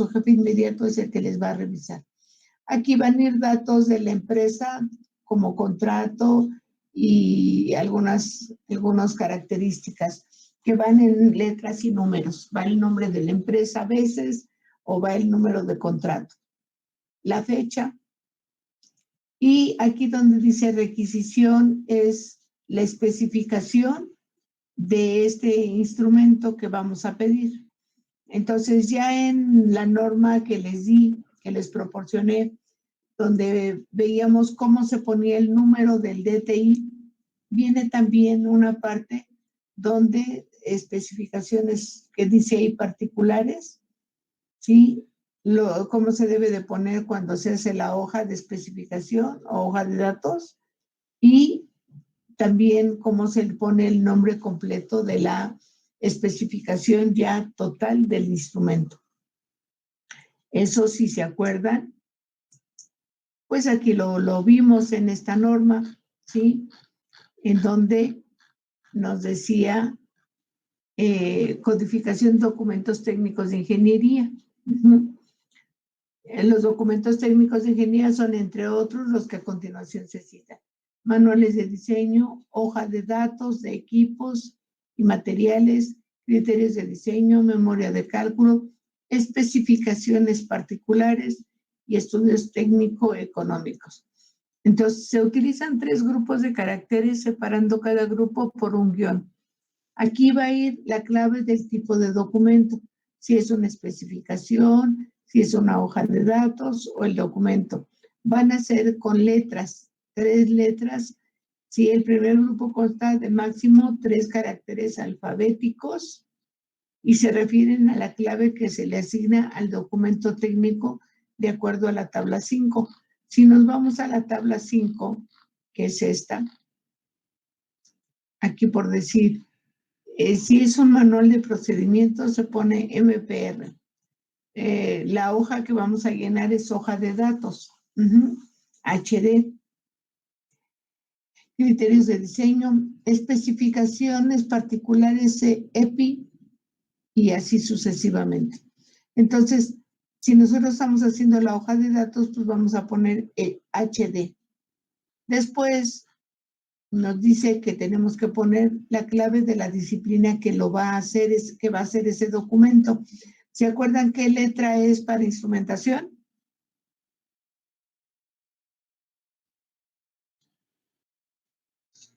su jefe inmediato es el que les va a revisar. Aquí van a ir datos de la empresa como contrato y algunas características que van en letras y números. Va el nombre de la empresa a veces o va el número de contrato. La fecha. Y aquí donde dice requisición es la especificación de este instrumento que vamos a pedir. Entonces ya en la norma que les di, que les proporcioné, donde veíamos cómo se ponía el número del DTI, viene también una parte donde especificaciones que dice ahí particulares, ¿sí? Cómo se debe de poner cuando se hace la hoja de especificación o hoja de datos y también cómo se le pone el nombre completo de la especificación ya total del instrumento. Eso, si se acuerdan, pues aquí lo vimos en esta norma, ¿sí? En donde nos decía codificación de documentos técnicos de ingeniería. Los documentos técnicos de ingeniería son, entre otros, los que a continuación se citan. Manuales de diseño, hoja de datos de equipos y materiales, criterios de diseño, memoria de cálculo, especificaciones particulares y estudios técnico-económicos. Entonces, se utilizan 3 grupos de caracteres separando cada grupo por un guión. Aquí va a ir la clave del tipo de documento, si es una especificación, si es una hoja de datos o el documento. Van a ser con letras, 3 letras. Si el primer grupo consta de máximo 3 caracteres alfabéticos y se refieren a la clave que se le asigna al documento técnico de acuerdo a la tabla 5. Si nos vamos a la tabla 5, que es esta, aquí por decir, si es un manual de procedimientos, se pone MPR. La hoja que vamos a llenar es hoja de datos, HD. Criterios de diseño, especificaciones particulares EPI y así sucesivamente. Entonces, si nosotros estamos haciendo la hoja de datos, pues vamos a poner HD. Después nos dice que tenemos que poner la clave de la disciplina que lo va a hacer, que va a hacer ese documento. ¿Se acuerdan qué letra es para instrumentación?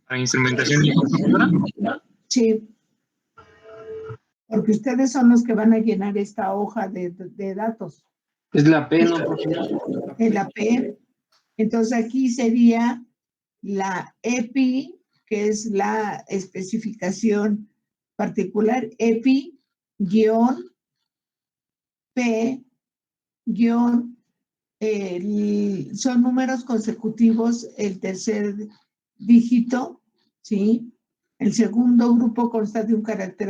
¿Para instrumentación y computadora? Sí. Porque ustedes son los que van a llenar esta hoja de datos. Es la P, ¿no? Es la P. Entonces aquí sería la EPI, que es la especificación particular, EPI, guión, P, guión, son números consecutivos, el tercer dígito, ¿sí? El segundo grupo consta de un carácter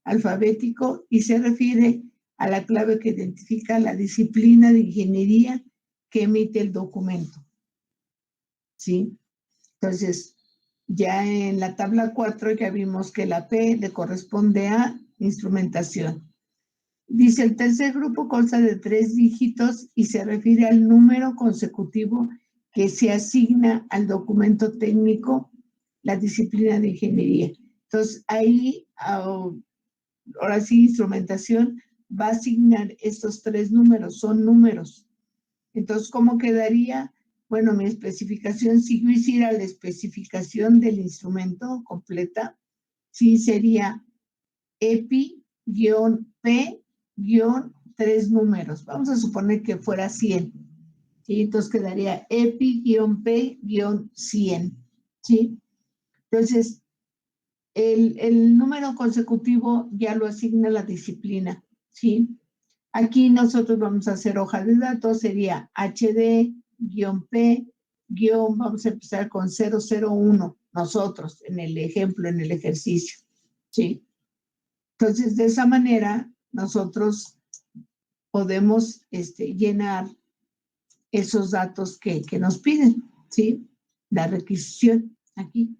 alfabético y se refiere a la clave que identifica la disciplina de ingeniería que emite el documento, ¿sí? Entonces, ya en la tabla 4 ya vimos que la P le corresponde a instrumentación. Dice, el tercer grupo consta de 3 dígitos y se refiere al número consecutivo que se asigna al documento técnico, la disciplina de ingeniería. Entonces, ahí, ahora sí, instrumentación va a asignar estos 3 números, son números. Entonces, ¿cómo quedaría? Bueno, mi especificación, si yo hiciera la especificación del instrumento completa, sí sería EPI-P-3 números. Vamos a suponer que fuera 100. ¿Sí? Entonces quedaría EPI-P-100. ¿Sí? Entonces, el número consecutivo ya lo asigna la disciplina. ¿Sí? Aquí nosotros vamos a hacer hoja de datos, sería HD-P- vamos a empezar con 001, nosotros, en el ejemplo, en el ejercicio. ¿Sí? Entonces, de esa manera, nosotros podemos llenar esos datos que nos piden, ¿sí? La requisición aquí.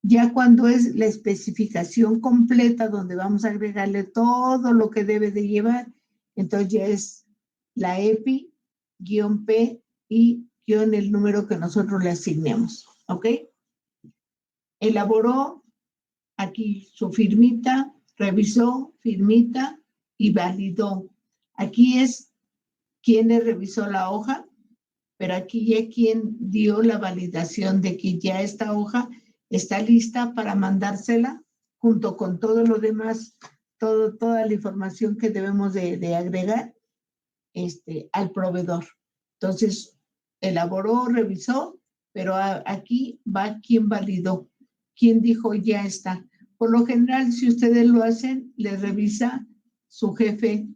Ya cuando es la especificación completa, donde vamos a agregarle todo lo que debe de llevar, Entonces ya es la EPI, -P y el número que nosotros le asignemos, ¿ok? Elaboró aquí su firmita, revisó, firmita y validó. Aquí es quien le revisó la hoja, pero aquí ya quien dio la validación de que ya esta hoja está lista para mandársela junto con todo lo demás, toda la información que debemos de agregar al proveedor. Entonces, elaboró, revisó, pero aquí va quien validó, quien dijo ya está. Por lo general, si ustedes lo hacen, le revisa su jefe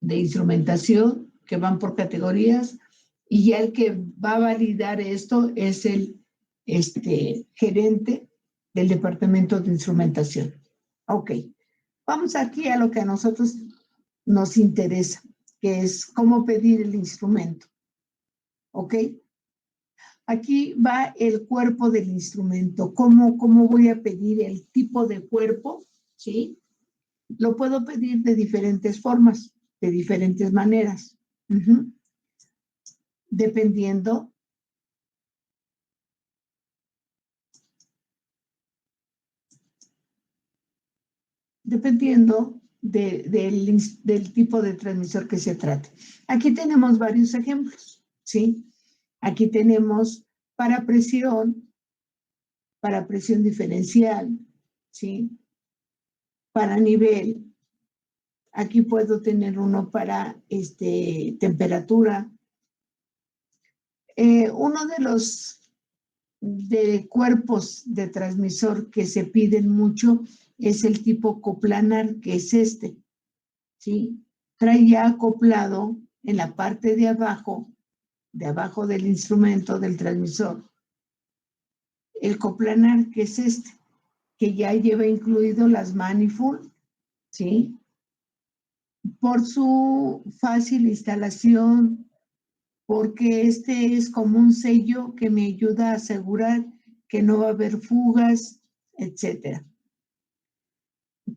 de instrumentación, que van por categorías, y ya el que va a validar esto es el gerente del departamento de instrumentación. Ok, vamos aquí a lo que a nosotros nos interesa, que es cómo pedir el instrumento. Ok, aquí va el cuerpo del instrumento. ¿Cómo voy a pedir el tipo de cuerpo? ¿Sí? Lo puedo pedir de diferentes formas, de diferentes maneras. Dependiendo del tipo de transmisor que se trate. Aquí tenemos varios ejemplos, ¿sí? Aquí tenemos para presión diferencial, ¿sí? Para nivel. Aquí puedo tener uno para temperatura. Uno de los cuerpos de transmisor que se piden mucho es el tipo coplanar, que es ¿sí? Trae ya acoplado en la parte de abajo del instrumento, del transmisor, el coplanar, que es que ya lleva incluido las manifold, ¿sí? Por su fácil instalación, porque es como un sello que me ayuda a asegurar que no va a haber fugas, etcétera.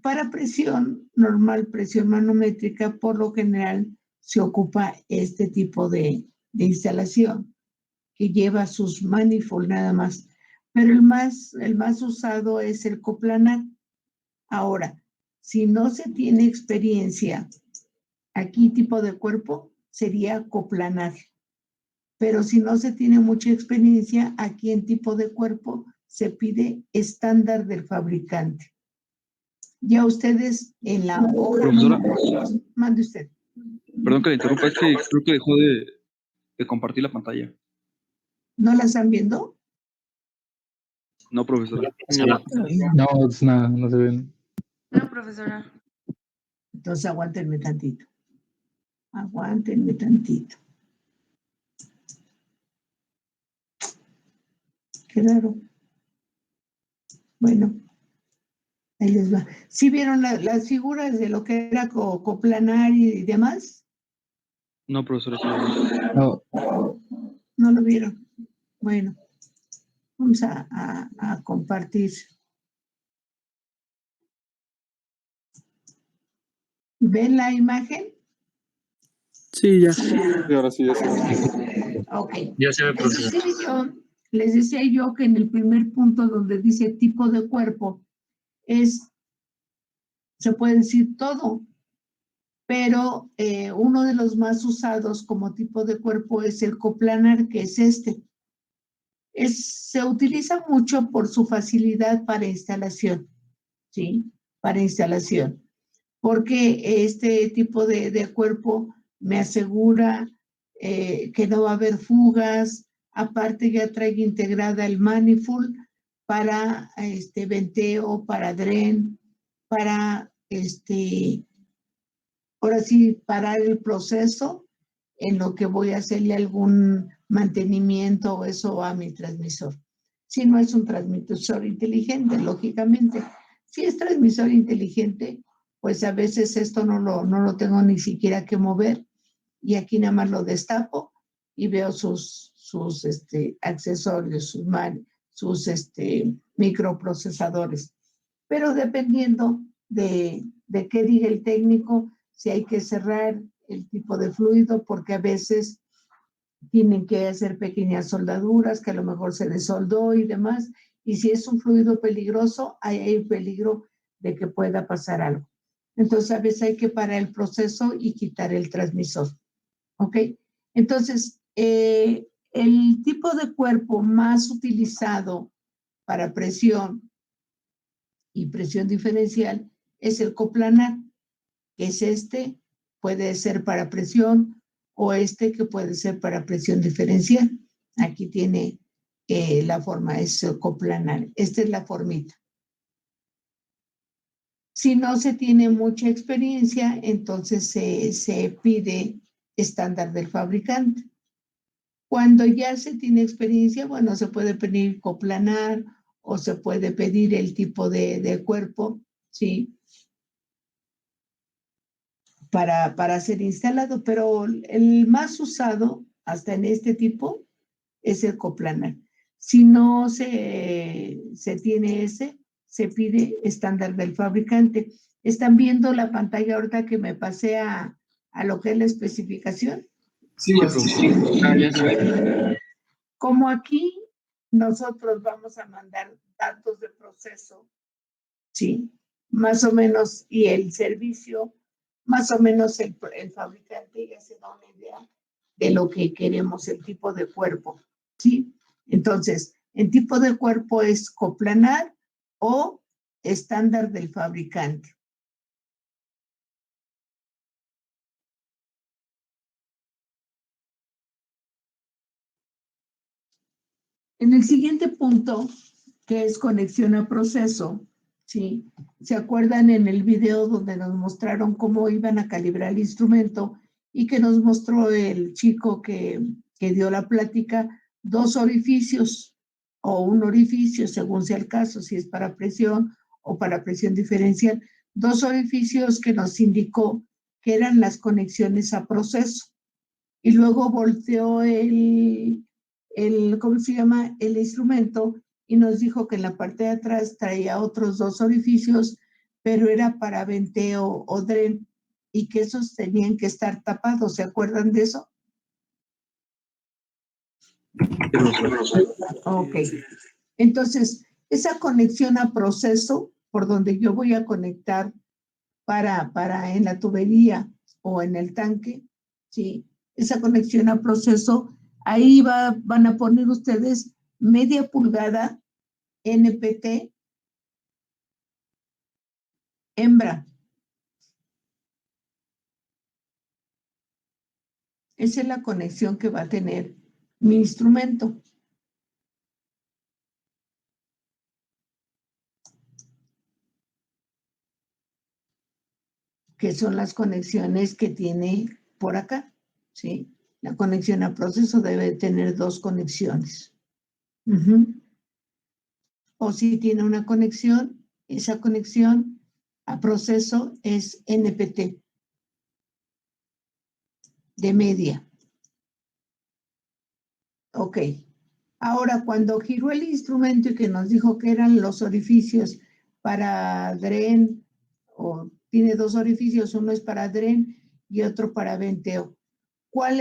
Para presión normal, presión manométrica, por lo general se ocupa este tipo de instalación que lleva sus manifold nada más. Pero el más usado es el coplanar. Ahora, si no se tiene experiencia, aquí tipo de cuerpo sería coplanar. Pero si no se tiene mucha experiencia, aquí en tipo de cuerpo se pide estándar del fabricante. Ya ustedes en la hoja... Profesora, mande usted. perdón que le interrumpa, es que creo que dejó de compartir la pantalla. ¿No la están viendo? No, profesora. No, es nada, no se ven. No, profesora. Entonces aguántenme tantito. Aguántenme tantito. Qué raro. Bueno, ahí les va. ¿Sí vieron las figuras de lo que era coplanar y demás? No, profesora. No, ¿No lo vieron? Bueno, vamos a compartir. ¿Ven la imagen? Sí, ya. sí, ahora sí, ya se Ok. Ya se ve, profesor. Les decía yo que en el primer punto donde dice tipo de cuerpo se puede decir todo, pero uno de los más usados como tipo de cuerpo es el coplanar, que es se utiliza mucho por su facilidad para instalación, ¿sí? Para instalación. Porque este tipo de cuerpo me asegura que no va a haber fugas. Aparte ya trae integrada el manifold para venteo, para dren, para ahora sí, parar el proceso en lo que voy a hacerle algún mantenimiento o eso a mi transmisor. Si no es un transmisor inteligente, lógicamente. Si es transmisor inteligente, pues a veces esto no lo tengo ni siquiera que mover y aquí nada más lo destapo y veo sus accesorios, sus microprocesadores. Pero dependiendo de qué diga el técnico, si hay que cerrar el tipo de fluido, porque a veces tienen que hacer pequeñas soldaduras que a lo mejor se desoldó y demás. Y si es un fluido peligroso, hay peligro de que pueda pasar algo. Entonces, a veces hay que parar el proceso y quitar el transmisor. ¿Ok? Entonces, el tipo de cuerpo más utilizado para presión y presión diferencial es el coplanar, que es este, puede ser para presión, o este que puede ser para presión diferencial. Aquí tiene la forma, es coplanar. Esta es la formita. Si no se tiene mucha experiencia, entonces se pide estándar del fabricante. Cuando ya se tiene experiencia, bueno, se puede pedir coplanar o se puede pedir el tipo de cuerpo, ¿sí? Para ser instalado, pero el más usado hasta en este tipo es el coplanar. Si no se tiene ese, se pide estándar del fabricante. ¿Están viendo la pantalla ahorita que me pasé a lo que es la especificación? Sí, profesor. Ya se ve. Como aquí nosotros vamos a mandar datos de proceso, ¿sí? Más o menos, y el servicio, más o menos el fabricante ya se da una idea de lo que queremos, el tipo de cuerpo, ¿sí? Entonces, el tipo de cuerpo es coplanar o estándar del fabricante. En el siguiente punto, que es conexión a proceso, ¿sí? ¿Se acuerdan en el video donde nos mostraron cómo iban a calibrar el instrumento y que nos mostró el chico que dio la plática, 2 orificios o un orificio, según sea el caso, si es para presión o para presión diferencial, 2 orificios que nos indicó que eran las conexiones a proceso. Y luego volteó ¿cómo se llama? El instrumento y nos dijo que en la parte de atrás traía otros 2 orificios, pero era para venteo o dren y que esos tenían que estar tapados. ¿Se acuerdan de eso? Ok. Entonces, esa conexión a proceso por donde yo voy a conectar para en la tubería o en el tanque, ¿sí? Esa conexión a proceso, ahí van a poner ustedes media pulgada NPT hembra. Esa es la conexión que va a tener mi instrumento. Que son las conexiones que tiene por acá, ¿sí? La conexión a proceso debe tener 2 conexiones. O si tiene una conexión, esa conexión a proceso es NPT de media. Ok. Ahora, cuando giró el instrumento y que nos dijo que eran los orificios para dren, o tiene 2 orificios, uno es para dren y otro para venteo. ¿Cuál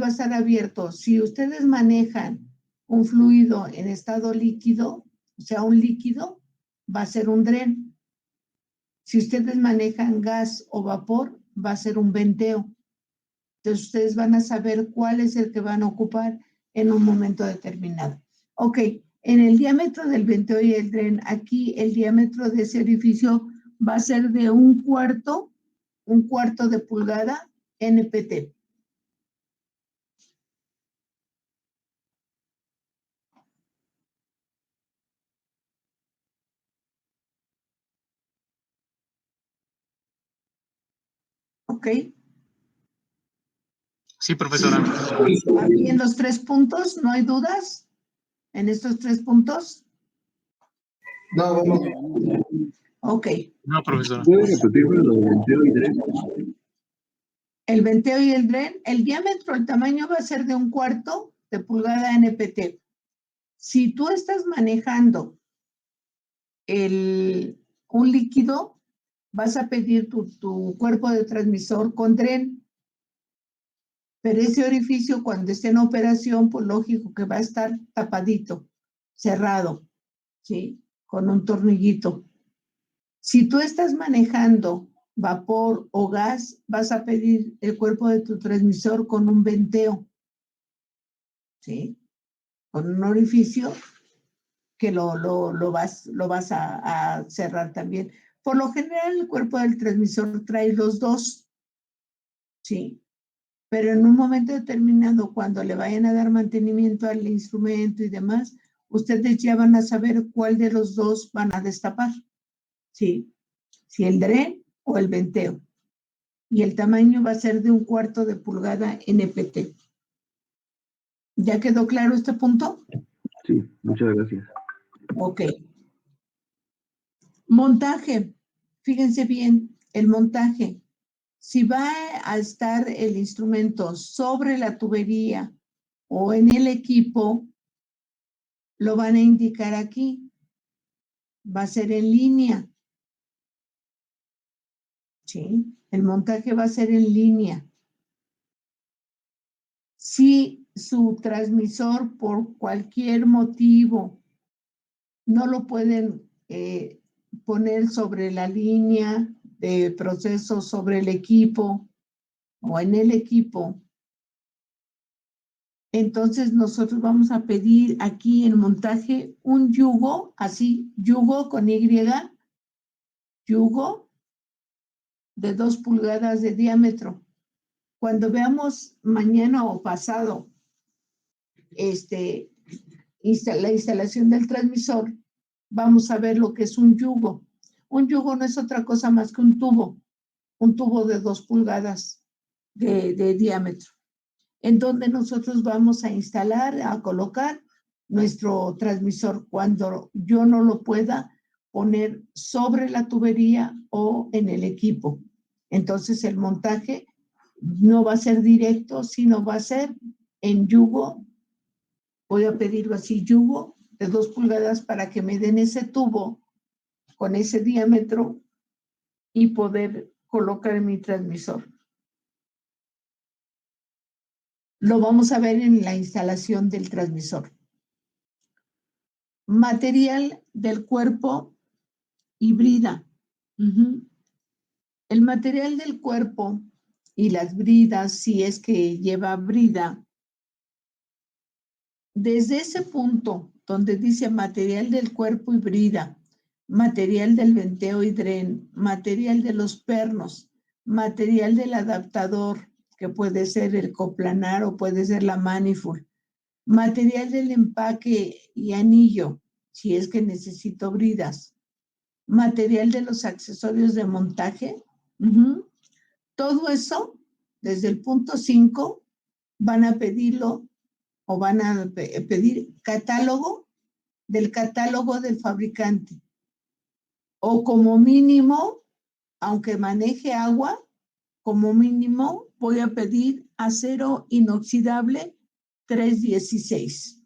va a estar abierto? Si ustedes manejan un fluido en estado líquido, o sea, un líquido, va a ser un dren. Si ustedes manejan gas o vapor, va a ser un venteo. Entonces, ustedes van a saber cuál es el que van a ocupar en un momento determinado. Ok, en el diámetro del venteo y el dren, aquí el diámetro de ese orificio va a ser de un cuarto de pulgada NPT. Ok. Sí, profesora. Aquí en los 3 puntos, ¿no hay dudas? ¿En estos 3 puntos? No, vamos. Ok. No, profesora. ¿Puedes repetirme lo del venteo y dren? El venteo y el dren, el diámetro, el tamaño va a ser de un cuarto de pulgada NPT. Si tú estás manejando un líquido, vas a pedir tu cuerpo de transmisor con dren. Pero ese orificio, cuando esté en operación, pues lógico que va a estar tapadito, cerrado, ¿sí? Con un tornillito. Si tú estás manejando vapor o gas, vas a pedir el cuerpo de tu transmisor con un venteo, ¿sí? Con un orificio que lo vas a cerrar también. Por lo general, el cuerpo del transmisor trae los dos, ¿sí? Pero en un momento determinado, cuando le vayan a dar mantenimiento al instrumento y demás, ustedes ya van a saber cuál de los dos van a destapar, ¿sí? Si el dren o el venteo. Y el tamaño va a ser de 1/4 de pulgada NPT. ¿Ya quedó claro este punto? Sí, muchas gracias. Ok. Montaje. Fíjense bien, el montaje. Si va a estar el instrumento sobre la tubería o en el equipo, lo van a indicar aquí. Va a ser en línea. ¿Sí? El montaje va a ser en línea. Si su transmisor por cualquier motivo no lo pueden poner sobre la línea de proceso, sobre el equipo o en el equipo, entonces nosotros vamos a pedir aquí en montaje un yugo, así, yugo con Y, yugo de 2 pulgadas de diámetro. Cuando veamos mañana o pasado la instalación del transmisor, vamos a ver lo que es un yugo. Un yugo no es otra cosa más que un tubo de 2 pulgadas de diámetro, en donde nosotros vamos a instalar, a colocar nuestro transmisor cuando yo no lo pueda poner sobre la tubería o en el equipo. Entonces el montaje no va a ser directo, sino va a ser en yugo. Voy a pedirlo así, yugo de 2 pulgadas para que me den ese tubo con ese diámetro y poder colocar mi transmisor. Lo vamos a ver en la instalación del transmisor. Material del cuerpo y brida. El material del cuerpo y las bridas, si es que lleva brida, desde ese punto donde dice material del cuerpo y brida, material del venteo y dren, material de los pernos, material del adaptador, que puede ser el coplanar o puede ser la manifold, material del empaque y anillo, si es que necesito bridas, material de los accesorios de montaje. Todo eso, desde el punto 5, van a pedirlo o van a pedir catálogo del fabricante. O como mínimo, aunque maneje agua, como mínimo voy a pedir acero inoxidable 316.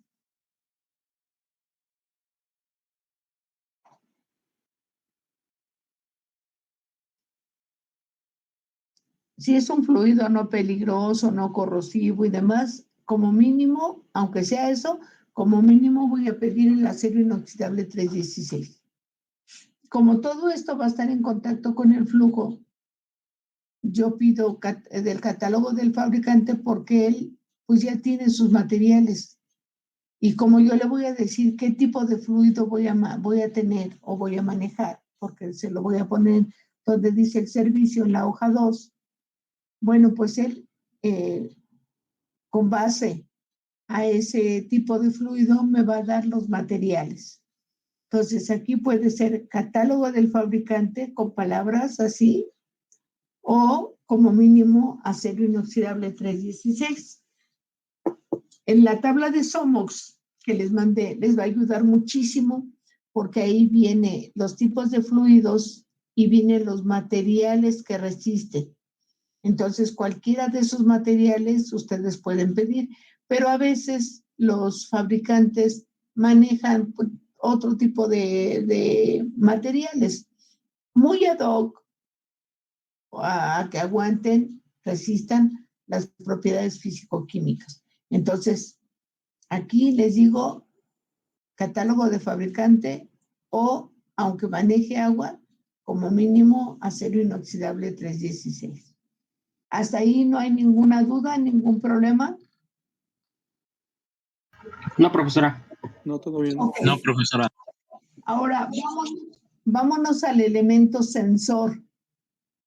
Si es un fluido no peligroso, no corrosivo y demás, como mínimo, aunque sea eso, como mínimo voy a pedir el acero inoxidable 316. Como todo esto va a estar en contacto con el flujo, yo pido del catálogo del fabricante porque él pues ya tiene sus materiales. Y como yo le voy a decir qué tipo de fluido voy a tener o voy a manejar, porque se lo voy a poner donde dice el servicio en la hoja 2, bueno, pues él, con base a ese tipo de fluido, me va a dar los materiales. Entonces, aquí puede ser catálogo del fabricante con palabras así, o como mínimo acero inoxidable 316. En la tabla de SOMOX que les mandé, les va a ayudar muchísimo, porque ahí viene los tipos de fluidos y vienen los materiales que resisten. Entonces, cualquiera de esos materiales ustedes pueden pedir, pero a veces los fabricantes manejan otro tipo de materiales muy ad hoc a que aguanten, resistan las propiedades físico-químicas. Entonces, aquí les digo catálogo de fabricante o, aunque maneje agua, como mínimo acero inoxidable 316. Hasta ahí no hay ninguna duda, ningún problema. No, profesora. No, todo bien. Ok. No, profesora. Ahora, vámonos al elemento sensor,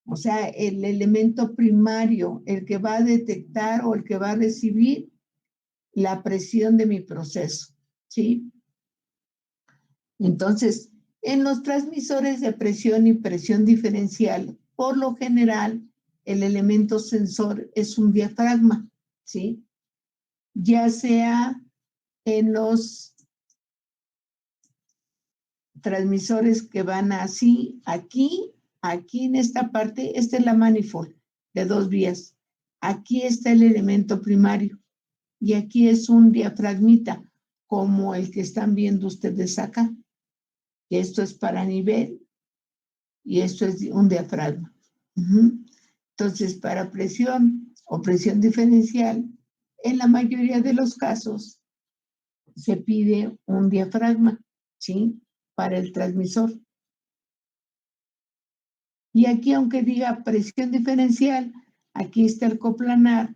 o sea, el elemento primario, el que va a detectar o el que va a recibir la presión de mi proceso, ¿sí? Entonces, en los transmisores de presión y presión diferencial, por lo general, el elemento sensor es un diafragma, ¿sí? Ya sea en los transmisores que van así, aquí en esta parte, esta es la manifold de 2 vías. Aquí está el elemento primario y aquí es un diafragmita, como el que están viendo ustedes acá. Esto es para nivel y esto es un diafragma. Entonces, para presión o presión diferencial, en la mayoría de los casos se pide un diafragma, ¿sí? Para el transmisor. Y aquí, aunque diga presión diferencial, aquí está el coplanar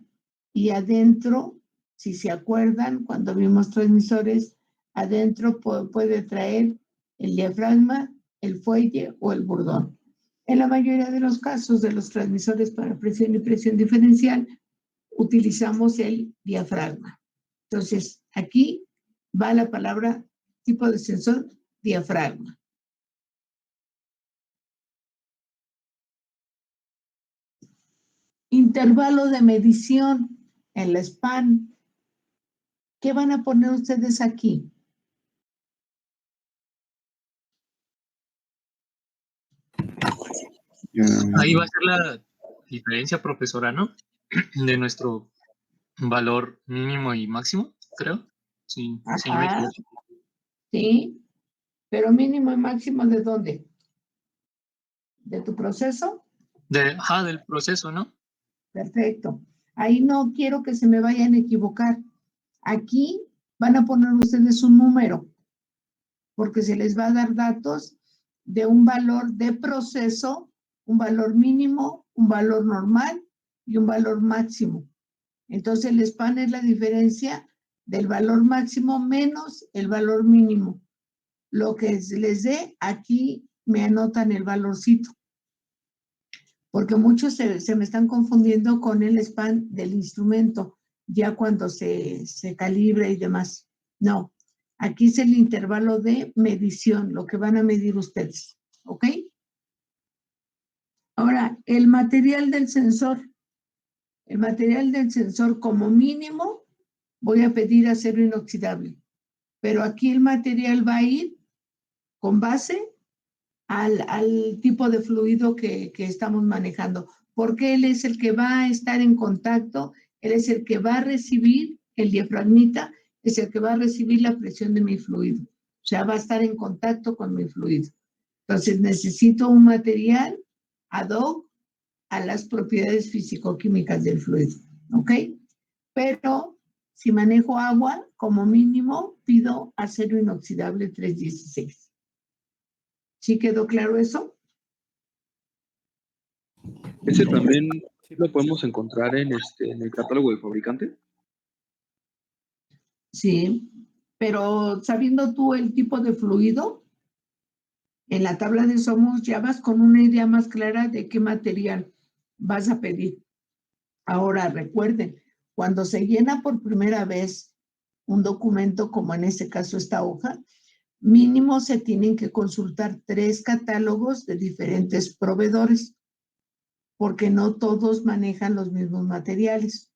y adentro, si se acuerdan, cuando vimos transmisores, adentro puede traer el diafragma, el fuelle o el burdón. En la mayoría de los casos de los transmisores para presión y presión diferencial, utilizamos el diafragma. Entonces, aquí va la palabra tipo de sensor, diafragma. Intervalo de medición en la SPAN. ¿Qué van a poner ustedes aquí? Ahí va a ser la diferencia, profesora, ¿no? De nuestro valor mínimo y máximo, creo. Sí, sí, no me Ajá, equivoco. sí, pero mínimo y máximo ¿de dónde? ¿De tu proceso? Del proceso, ¿no? Perfecto. Ahí no quiero que se me vayan a equivocar. Aquí van a poner ustedes un número, porque se les va a dar datos de un valor de proceso, un valor mínimo, un valor normal y un valor máximo. Entonces el SPAN es la diferencia del valor máximo menos el valor mínimo. Lo que les dé, aquí me anotan el valorcito. Porque muchos se me están confundiendo con el SPAN del instrumento, ya cuando se calibra y demás. No, aquí es el intervalo de medición, lo que van a medir ustedes, ¿ok? Ahora, el material del sensor. El material del sensor como mínimo voy a pedir acero inoxidable, pero aquí el material va a ir con base al tipo de fluido que estamos manejando, porque él es el que va a estar en contacto, él es el que va a recibir, el diafragmita es el que va a recibir la presión de mi fluido, o sea, va a estar en contacto con mi fluido. Entonces necesito un material ad hoc a las propiedades físico-químicas del fluido, ¿ok? Pero si manejo agua, como mínimo pido acero inoxidable 316. ¿Sí quedó claro eso? Ese también lo podemos encontrar en el catálogo del fabricante. Sí, pero sabiendo tú el tipo de fluido, en la tabla de Somos ya vas con una idea más clara de qué material vas a pedir. Ahora, recuerden, cuando se llena por primera vez un documento, como en este caso esta hoja, mínimo se tienen que consultar 3 catálogos de diferentes proveedores, porque no todos manejan los mismos materiales.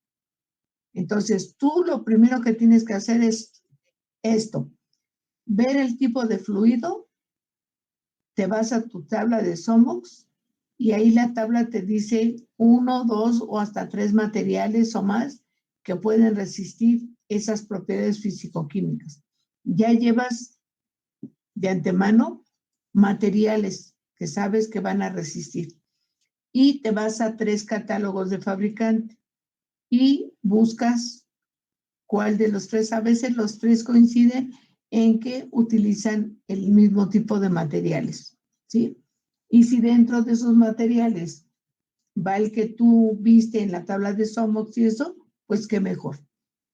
Entonces, tú lo primero que tienes que hacer es esto, ver el tipo de fluido, te vas a tu tabla de SOMOX y ahí la tabla te dice 1, 2 o hasta 3 materiales o más que pueden resistir esas propiedades físico-químicas. Ya llevas de antemano materiales que sabes que van a resistir. y te vas a 3 catálogos de fabricante y buscas cuál de los 3. A veces los 3 coinciden en que utilizan el mismo tipo de materiales, ¿sí? Y si dentro de esos materiales va el que tú viste en la tabla de SOMOX y eso, pues qué mejor,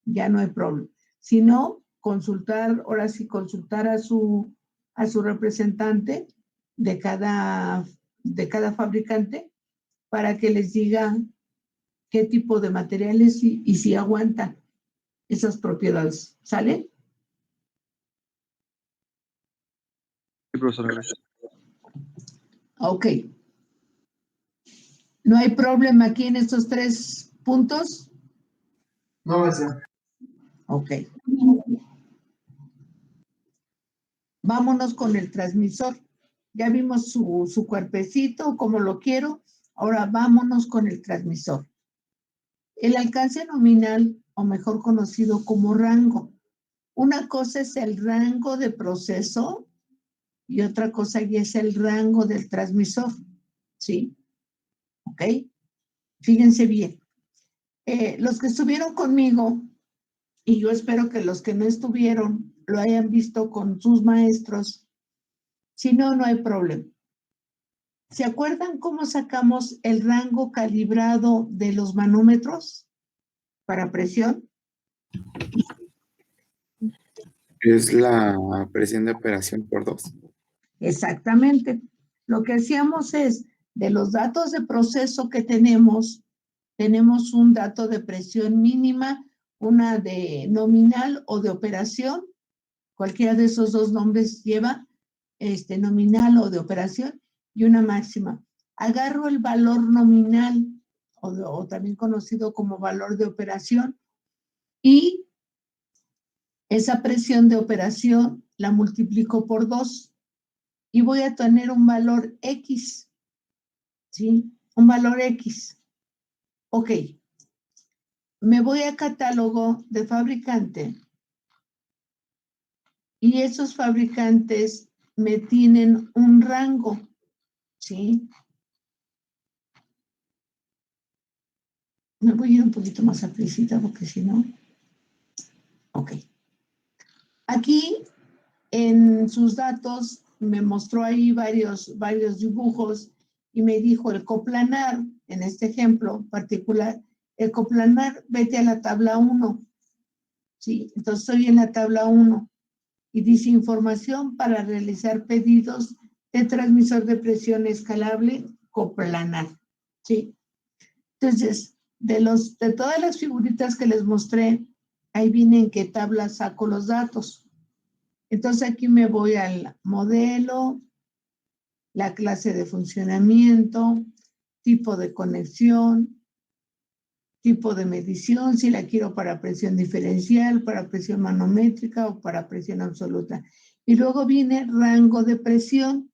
ya no hay problema. Si no, consultar a su representante de cada fabricante para que les diga qué tipo de materiales y si aguantan esas propiedades. ¿Sale? Sí, profesora, gracias. Ok. ¿No hay problema aquí en estos 3 puntos? No, maestra. Ok. Vámonos con el transmisor. Ya vimos su cuerpecito, como lo quiero. Ahora vámonos con el transmisor. El alcance nominal, o mejor conocido como rango. Una cosa es el rango de proceso y otra cosa ya es el rango del transmisor. ¿Sí? ¿Ok? Fíjense bien. Los que estuvieron conmigo, y yo espero que los que no estuvieron lo hayan visto con sus maestros. Si no, no hay problema. ¿Se acuerdan cómo sacamos el rango calibrado de los manómetros para presión? Es la presión de operación por 2. Exactamente. Lo que hacíamos es, de los datos de proceso que tenemos un dato de presión mínima, una de nominal o de operación. Cualquiera de esos 2 nombres lleva nominal o de operación y una máxima. Agarro el valor nominal o también conocido como valor de operación y esa presión de operación la multiplico por 2 y voy a tener un valor X, ¿sí? Un valor X. Ok. Me voy a catálogo de fabricante y esos fabricantes me tienen un rango, ¿sí? Me voy a ir un poquito más apreciada porque si no... Ok. Aquí en sus datos me mostró ahí varios dibujos y me dijo el coplanar, en este ejemplo particular, el coplanar, vete a la tabla 1. ¿Sí? Entonces estoy en la tabla 1 y dice información para realizar pedidos de transmisor de presión escalable coplanar. ¿Sí? Entonces, de todas las figuritas que les mostré, ahí viene en qué tabla saco los datos. Entonces aquí me voy al modelo, la clase de funcionamiento, tipo de conexión, tipo de medición, si la quiero para presión diferencial, para presión manométrica o para presión absoluta. Y luego viene rango de presión.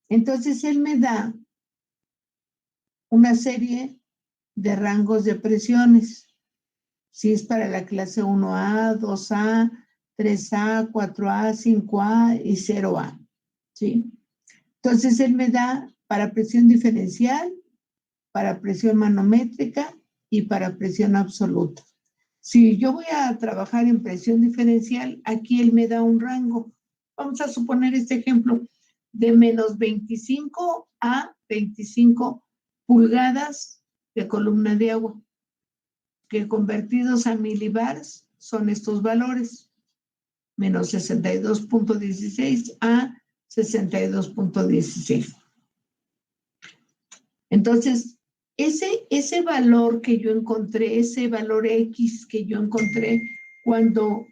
Entonces él me da una serie de rangos de presiones. Si es para la clase 1A, 2A, 3A, 4A, 5A y 0A. ¿Sí? Entonces él me da para presión diferencial, para presión manométrica y para presión absoluta. Si yo voy a trabajar en presión diferencial, aquí él me da un rango. Vamos a suponer este ejemplo de menos 25 a 25 pulgadas de columna de agua, que convertidos a milibars son estos valores, menos 62.16 a 62.16. Entonces, ese valor que yo encontré, ese valor X que yo encontré cuando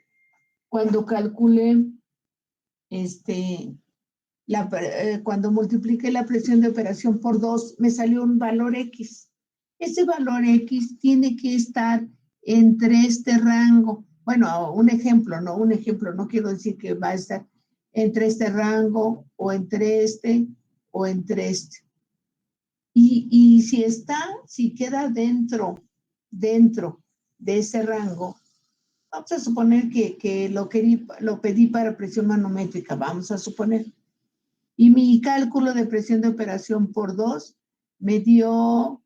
calculé, cuando multipliqué la presión de operación por 2, me salió un valor X. Ese valor X tiene que estar entre este rango. Bueno, un ejemplo, no quiero decir que va a estar entre este rango o entre este o entre este. Y si queda dentro de ese rango, vamos a suponer que lo pedí para presión manométrica, vamos a suponer. Y mi cálculo de presión de operación por 2 me dio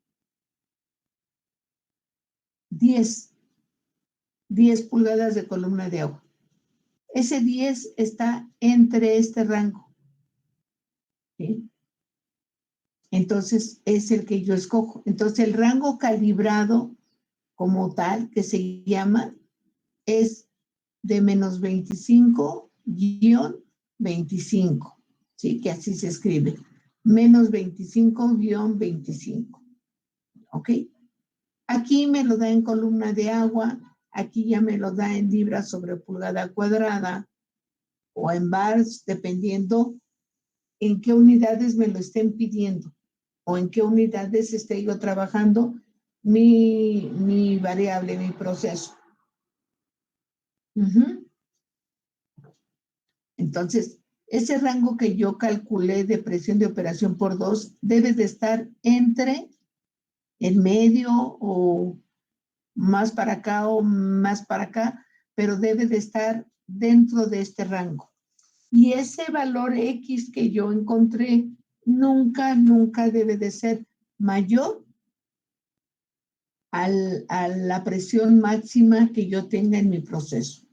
10 pulgadas de columna de agua. Ese 10 está entre este rango. ¿Sí? Entonces, es el que yo escojo. Entonces, el rango calibrado como tal, que se llama, es de menos 25-25. ¿Sí? Que así se escribe. Menos 25-25. ¿Ok? Aquí me lo da en columna de agua. Aquí ya me lo da en libras sobre pulgada cuadrada o en bars, dependiendo en qué unidades me lo estén pidiendo o en qué unidades esté yo trabajando mi variable, mi proceso. Entonces, ese rango que yo calculé de presión de operación por 2 debe de estar entre el medio o más para acá o más para acá, pero debe de estar dentro de este rango. Y ese valor X que yo encontré nunca debe de ser mayor a la presión máxima que yo tenga en mi proceso.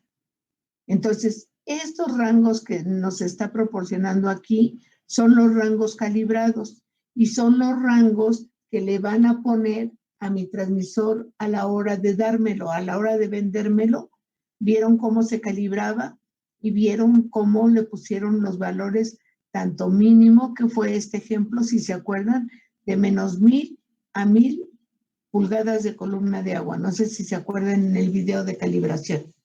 Entonces, estos rangos que nos está proporcionando aquí son los rangos calibrados y son los rangos que le van a poner a mi transmisor a la hora de dármelo, a la hora de vendérmelo. ¿Vieron cómo se calibraba? Y vieron cómo le pusieron los valores tanto mínimo, que fue este ejemplo, si se acuerdan, de menos 1000 a 1000 pulgadas de columna de agua. No sé si se acuerdan en el video de calibración.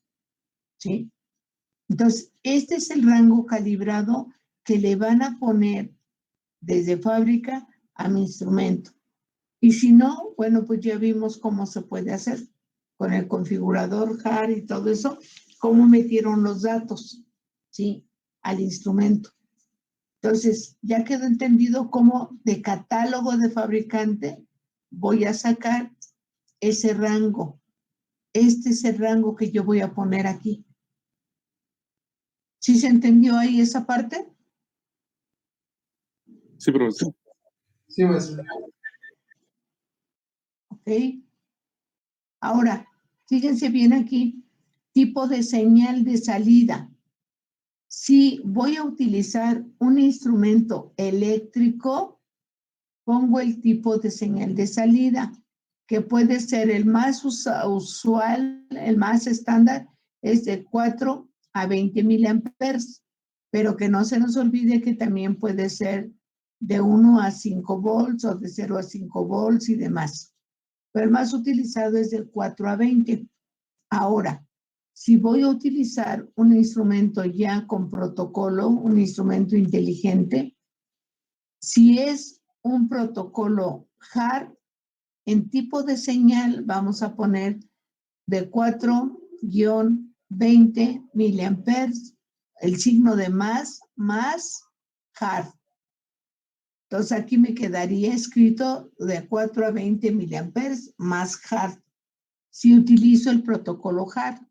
¿Sí? Entonces, este es el rango calibrado que le van a poner desde fábrica a mi instrumento. Y si no, bueno, pues ya vimos cómo se puede hacer con el configurador JAR y todo eso, cómo metieron los datos, ¿sí? Al instrumento. Entonces, ya quedó entendido cómo de catálogo de fabricante voy a sacar ese rango. Este es el rango que yo voy a poner aquí. ¿Sí se entendió ahí esa parte? Sí, profesor. Sí, maestro. Ok. Ahora, fíjense bien aquí, tipo de señal de salida. Si voy a utilizar un instrumento eléctrico, pongo el tipo de señal de salida, que puede ser el más usual, el más estándar, es de 4 a 20 miliamperes, pero que no se nos olvide que también puede ser de 1 a 5 volts o de 0 a 5 volts y demás. Pero el más utilizado es de 4 a 20. Ahora, si voy a utilizar un instrumento ya con protocolo, un instrumento inteligente, si es un protocolo JAR, en tipo de señal vamos a poner de 4-20 miliamperes, el signo de más JAR. Entonces aquí me quedaría escrito de 4 a 20 miliamperes más JAR. Si utilizo el protocolo JAR.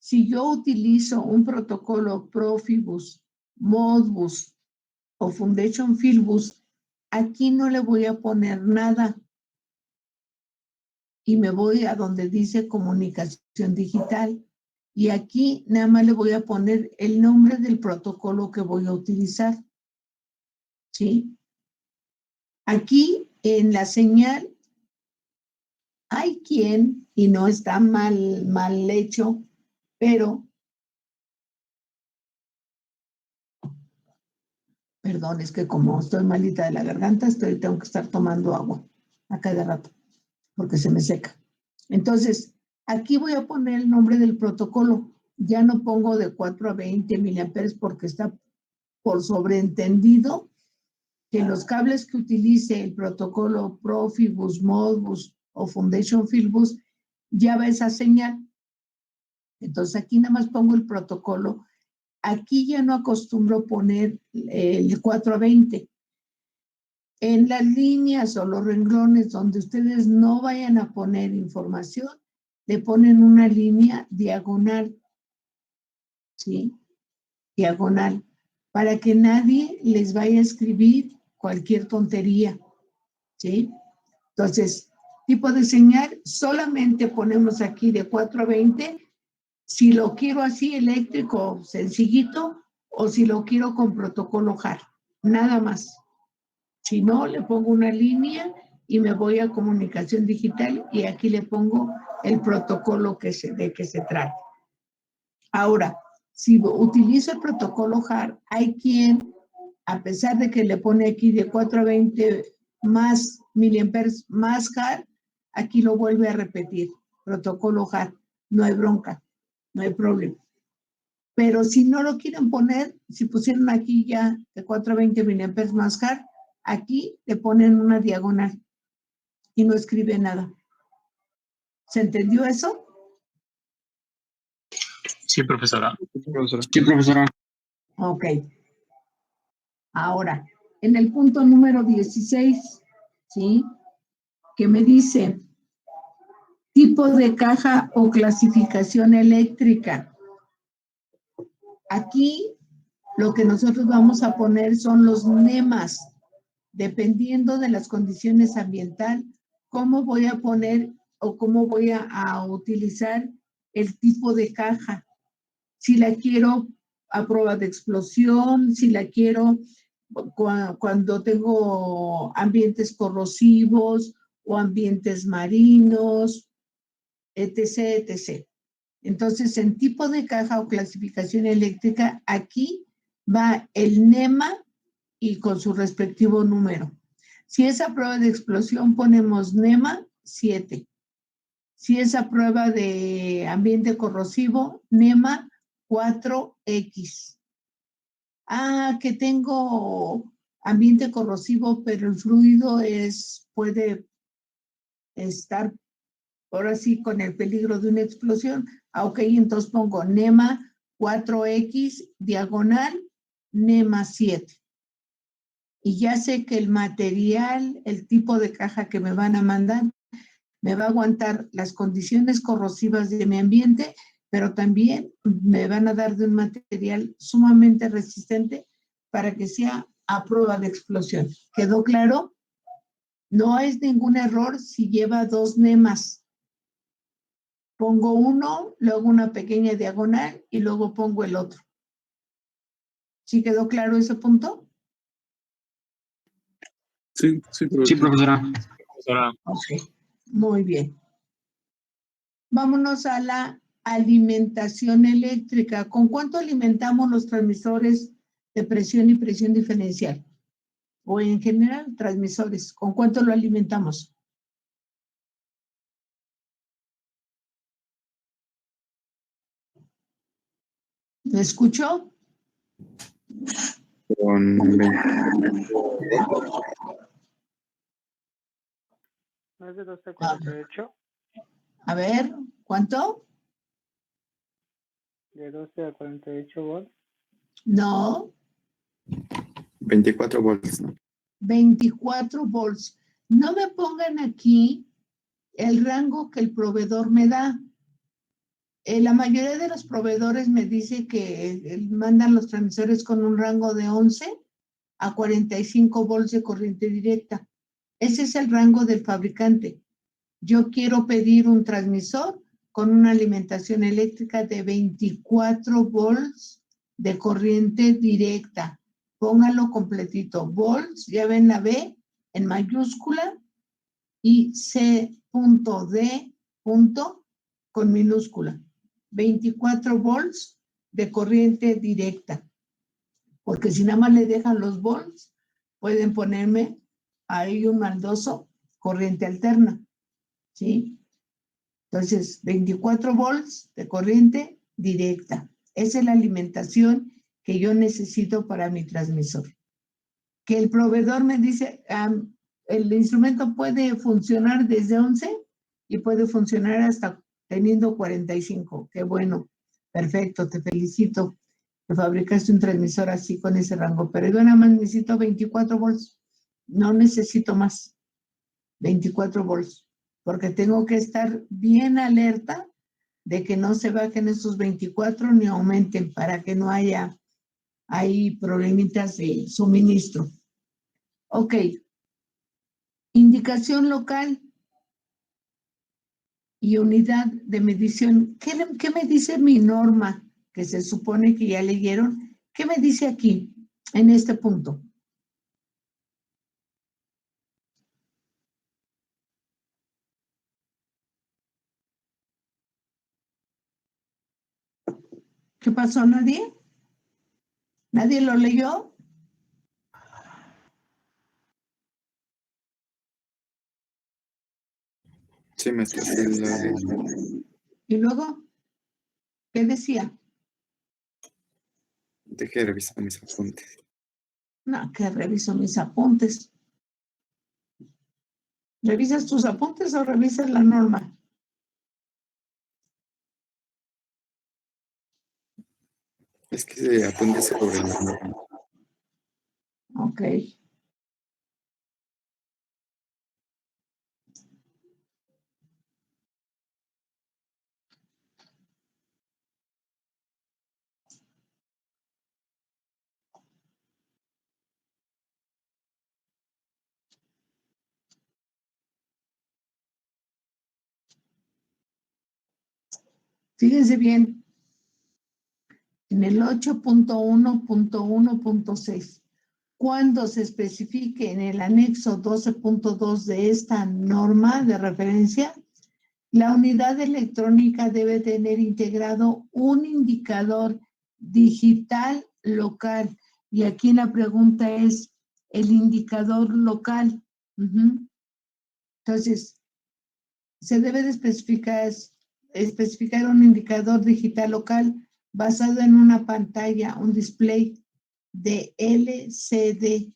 Si yo utilizo un protocolo Profibus, Modbus o Foundation Fieldbus, aquí no le voy a poner nada. Y me voy a donde dice comunicación digital. Y aquí nada más le voy a poner el nombre del protocolo que voy a utilizar. ¿Sí? Aquí en la señal hay quien, y no está mal hecho, pero, perdón, es que como estoy malita de la garganta, tengo que estar tomando agua a cada rato, porque se me seca. Entonces, aquí voy a poner el nombre del protocolo. Ya no pongo de 4 a 20 miliamperes porque está por sobreentendido que los cables que utilice el protocolo Profibus, Modbus o Foundation Fieldbus ya va esa señal. Entonces, aquí nada más pongo el protocolo. Aquí ya no acostumbro poner el 4 a 20. En las líneas o los renglones donde ustedes no vayan a poner información, le ponen una línea diagonal. ¿Sí? Diagonal. para que nadie les vaya a escribir cualquier tontería, ¿sí? Entonces, tipo de señal, solamente ponemos aquí de 4 a 20, si lo quiero así eléctrico, sencillito, o si lo quiero con protocolo JAR, nada más. Si no, le pongo una línea y me voy a comunicación digital y aquí le pongo el protocolo de que se trata. Ahora, si utilizo el protocolo JAR, hay quien, a pesar de que le pone aquí de 4 a 20 más miliamperes más JAR, aquí lo vuelve a repetir, protocolo JAR, no hay bronca, no hay problema. Pero si no lo quieren poner, si pusieron aquí ya de 4 a 20 miliamperes más JAR, aquí le ponen una diagonal y no escribe nada. ¿Se entendió eso? Sí, profesora. Sí, profesora. Ok. Ahora, en el punto número 16, ¿sí? Que me dice tipo de caja o clasificación eléctrica. Aquí lo que nosotros vamos a poner son los NEMAs, dependiendo de las condiciones ambientales, cómo voy a poner o cómo voy a utilizar el tipo de caja. Si la quiero a prueba de explosión, si la quiero cuando tengo ambientes corrosivos o ambientes marinos, etc., etc. Entonces, en tipo de caja o clasificación eléctrica, aquí va el NEMA y con su respectivo número. Si es a prueba de explosión, ponemos NEMA 7. Si es a prueba de ambiente corrosivo, NEMA 4X. Que tengo ambiente corrosivo, pero el fluido puede estar ahora sí con el peligro de una explosión. Ok, entonces pongo NEMA 4X diagonal NEMA 7. Y ya sé que el material, el tipo de caja que me van a mandar, me va a aguantar las condiciones corrosivas de mi ambiente, pero también me van a dar de un material sumamente resistente para que sea a prueba de explosión. ¿Quedó claro? No es ningún error si lleva 2 NEMAs. Pongo uno, luego una pequeña diagonal y luego pongo el otro. ¿Sí quedó claro ese punto? Sí, Sí, profesora. Profesora. Ok, muy bien. Vámonos a la alimentación eléctrica. ¿Con cuánto alimentamos los transmisores de presión y presión diferencial? O en general, transmisores. ¿Con cuánto lo alimentamos? ¿Me escuchó? Con 20. ¿No es de 12 a 48? A ver, ¿cuánto? De 12 a 48 volts. No, 24 volts, ¿no? 24 volts. No me pongan aquí el rango que el proveedor me da. La mayoría de los proveedores me dice que mandan los transmisores con un rango de 11 a 45 volts de corriente directa. Ese es el rango del fabricante. Yo quiero pedir un transmisor con una alimentación eléctrica de 24 volts de corriente directa. Póngalo completito. Volts, ya ven la B en mayúscula y C.D. con minúscula. 24 volts de corriente directa. Porque si nada más le dejan los volts, pueden ponerme ahí un maldoso corriente alterna. ¿Sí? Entonces, 24 volts de corriente directa. Esa es la alimentación que yo necesito para mi transmisor. Que el proveedor me dice, el instrumento puede funcionar desde 11 y puede funcionar hasta teniendo 45. Qué bueno, perfecto, te felicito. Te fabricaste un transmisor así con ese rango, pero yo nada más necesito 24 volts. No necesito más. 24 volts. Porque tengo que estar bien alerta de que no se bajen esos 24 ni aumenten para que no haya hay problemitas de suministro. Ok. Indicación local y unidad de medición. ¿Qué me dice mi norma? Que se supone que ya leyeron. ¿Qué me dice aquí, en este punto? ¿Qué pasó? ¿Nadie? ¿Nadie lo leyó? Sí, maestra, sí lo leí. ¿Y luego? ¿Qué decía? Deje de revisar mis apuntes. No, que reviso mis apuntes. ¿Revisas tus apuntes o revisas la norma? Es que se apunte sobre la norma. Ok. Fíjense bien, en el 8.1.1.6, cuando se especifique en el anexo 12.2 de esta norma de referencia, la unidad electrónica debe tener integrado un indicador digital local. Y aquí la pregunta es, el indicador local. Entonces, se debe de especificar un indicador digital local basado en una pantalla, un display de LCD,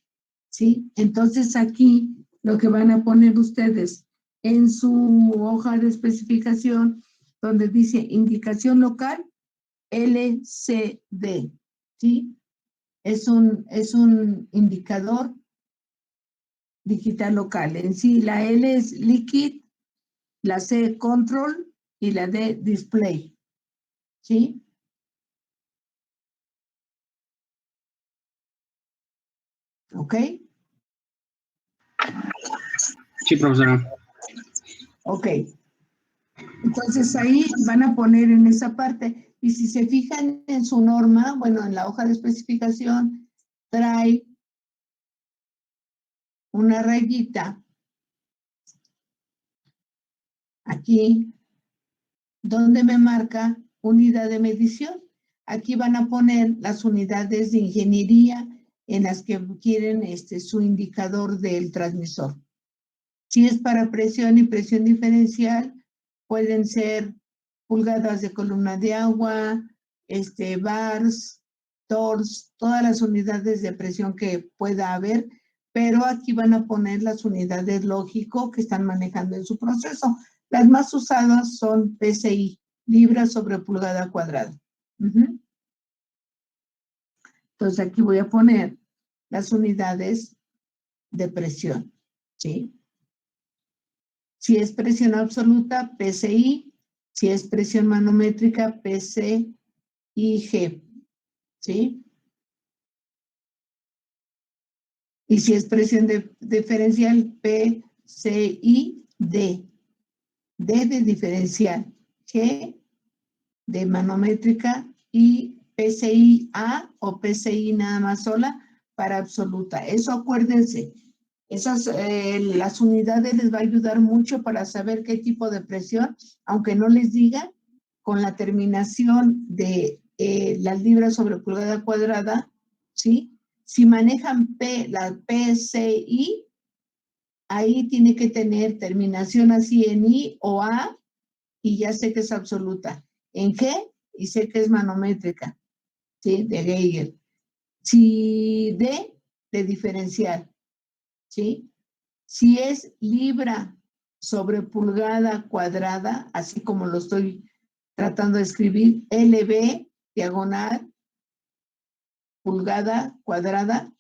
¿sí? Entonces aquí lo que van a poner ustedes en su hoja de especificación, donde dice indicación local, LCD, ¿sí? Es un indicador digital local. En sí, la L es liquid, la C control y la D display, ¿sí? ¿Ok? Sí, profesora. Ok. Entonces ahí van a poner en esa parte. Y si se fijan en su norma, bueno, en la hoja de especificación, trae una rayita aquí, donde me marca unidad de medición. Aquí van a poner las unidades de ingeniería en las que quieren su indicador del transmisor. Si es para presión y presión diferencial, pueden ser pulgadas de columna de agua, bars, TORS, todas las unidades de presión que pueda haber, pero aquí van a poner las unidades lógico que están manejando en su proceso. Las más usadas son PSI, libra sobre pulgada cuadrada. Entonces aquí voy a poner las unidades de presión, ¿sí? Si es presión absoluta, PSI. Si es presión manométrica, PCIG. ¿Sí? Y si es presión diferencial, PCID. D de diferencial. G de manométrica y PCIA o PCI nada más sola para absoluta. Eso acuérdense. Las unidades les va a ayudar mucho para saber qué tipo de presión, aunque no les diga, con la terminación de las libras sobre pulgada cuadrada, ¿sí? Si manejan la PCI, ahí tiene que tener terminación así en I o A, y ya sé que es absoluta. En G, y sé que es manométrica, ¿sí? De Geiger. Si D, de diferencial, ¿sí? Si es libra sobre pulgada cuadrada, así como lo estoy tratando de escribir, LB, diagonal, pulgada cuadrada,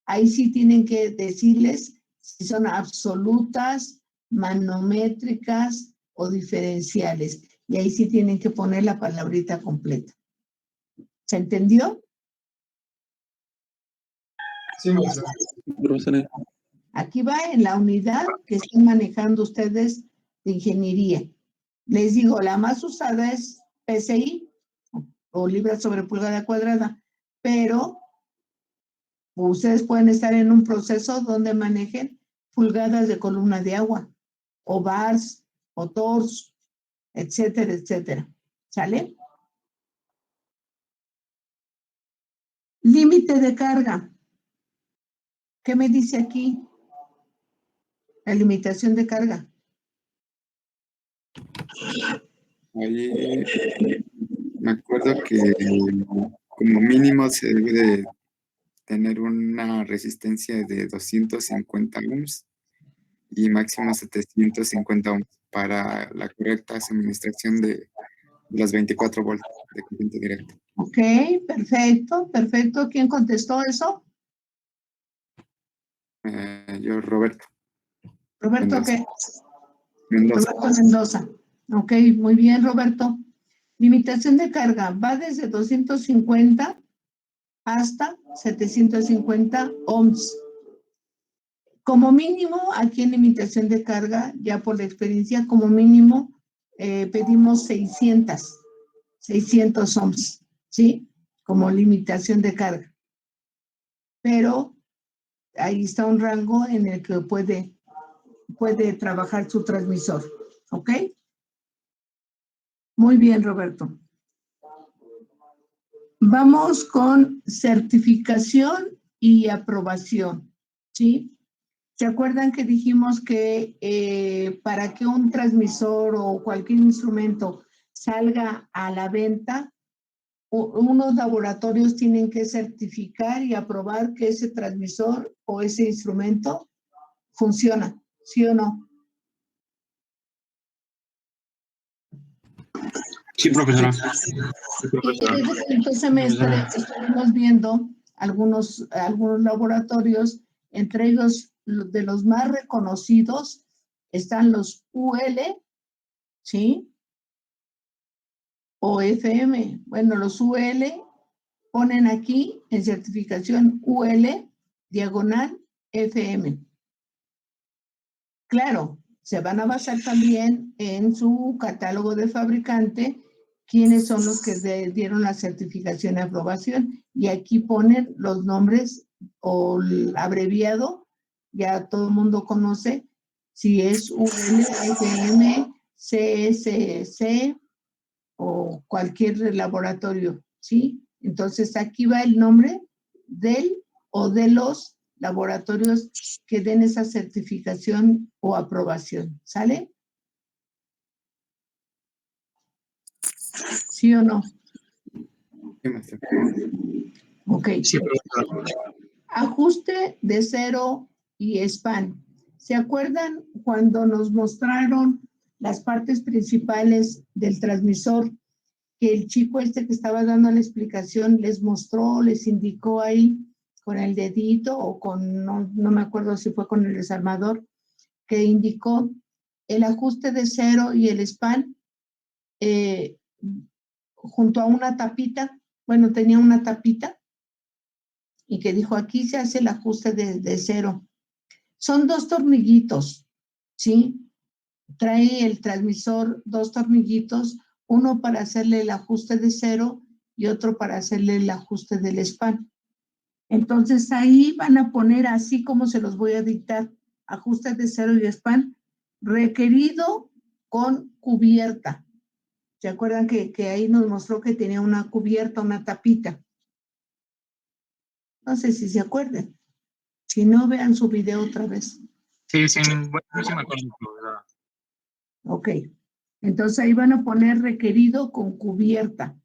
ahí sí tienen que decirles si son absolutas, manométricas o diferenciales. Y ahí sí tienen que poner la palabrita completa. ¿Se entendió? Sí, profesora. Profesora. Aquí va en la unidad que están manejando ustedes de ingeniería. Les digo, la más usada es PSI o libra sobre pulgada cuadrada, pero ustedes pueden estar en un proceso donde manejen pulgadas de columna de agua, o bars, o tors, etcétera, etcétera. ¿Sale? Límite de carga. ¿Qué me dice aquí? La limitación de carga. Ahí me acuerdo que como mínimo se debe de tener una resistencia de 250 ohms y máximo 750 ohms para la correcta suministración de las 24 voltios de corriente directa. Ok, perfecto, perfecto. ¿Quién contestó eso? Yo, Roberto Roberto, Mendoza. ¿qué? Mendoza. Roberto Mendoza. Ok, muy bien, Roberto. Limitación de carga va desde 250 hasta 750 ohms. Como mínimo, aquí en limitación de carga, ya por la experiencia, como mínimo pedimos 600 ohms, ¿sí? Como limitación de carga. Pero ahí está un rango en el que puede trabajar su transmisor, ¿ok? Muy bien, Roberto. Vamos con certificación y aprobación, ¿sí? ¿Se acuerdan que dijimos que para que un transmisor o cualquier instrumento salga a la venta, unos laboratorios tienen que certificar y aprobar que ese transmisor o ese instrumento funciona, ¿sí o no? Sí, profesora. Y desde el quinto semestre estuvimos viendo algunos laboratorios, entre ellos de los más reconocidos están los UL, ¿sí? O FM. Bueno, los UL ponen aquí en certificación UL diagonal FM. Claro, se van a basar también en su catálogo de fabricante, quiénes son los que dieron la certificación y aprobación. Y aquí ponen los nombres o el abreviado, ya todo el mundo conoce, si es UL, FM, CSC o cualquier laboratorio, ¿sí? Entonces aquí va el nombre del o de los laboratorios que den esa certificación o aprobación, ¿sale? ¿Sí o no? Sí, maestra. Ok. Sí, profesora. Ajuste de cero y span. ¿Se acuerdan cuando nos mostraron las partes principales del transmisor? Que el chico este que estaba dando la explicación les mostró, les indicó ahí con el dedito o con, no me acuerdo si fue con el desarmador, que indicó el ajuste de cero y el span junto a una tapita, bueno, tenía una tapita y que dijo, aquí se hace el ajuste de cero. Son 2 tornillitos, ¿sí? Trae el transmisor 2 tornillitos, uno para hacerle el ajuste de cero y otro para hacerle el ajuste del span. Entonces ahí van a poner así como se los voy a dictar, ajustes de cero y span, requerido con cubierta. ¿Se acuerdan que ahí nos mostró que tenía una cubierta, una tapita? No sé si se acuerdan. Si no, vean su video otra vez. Sí, sí, bueno, sí me acuerdo, profesora. Ok. Entonces ahí van a poner requerido con cubierta.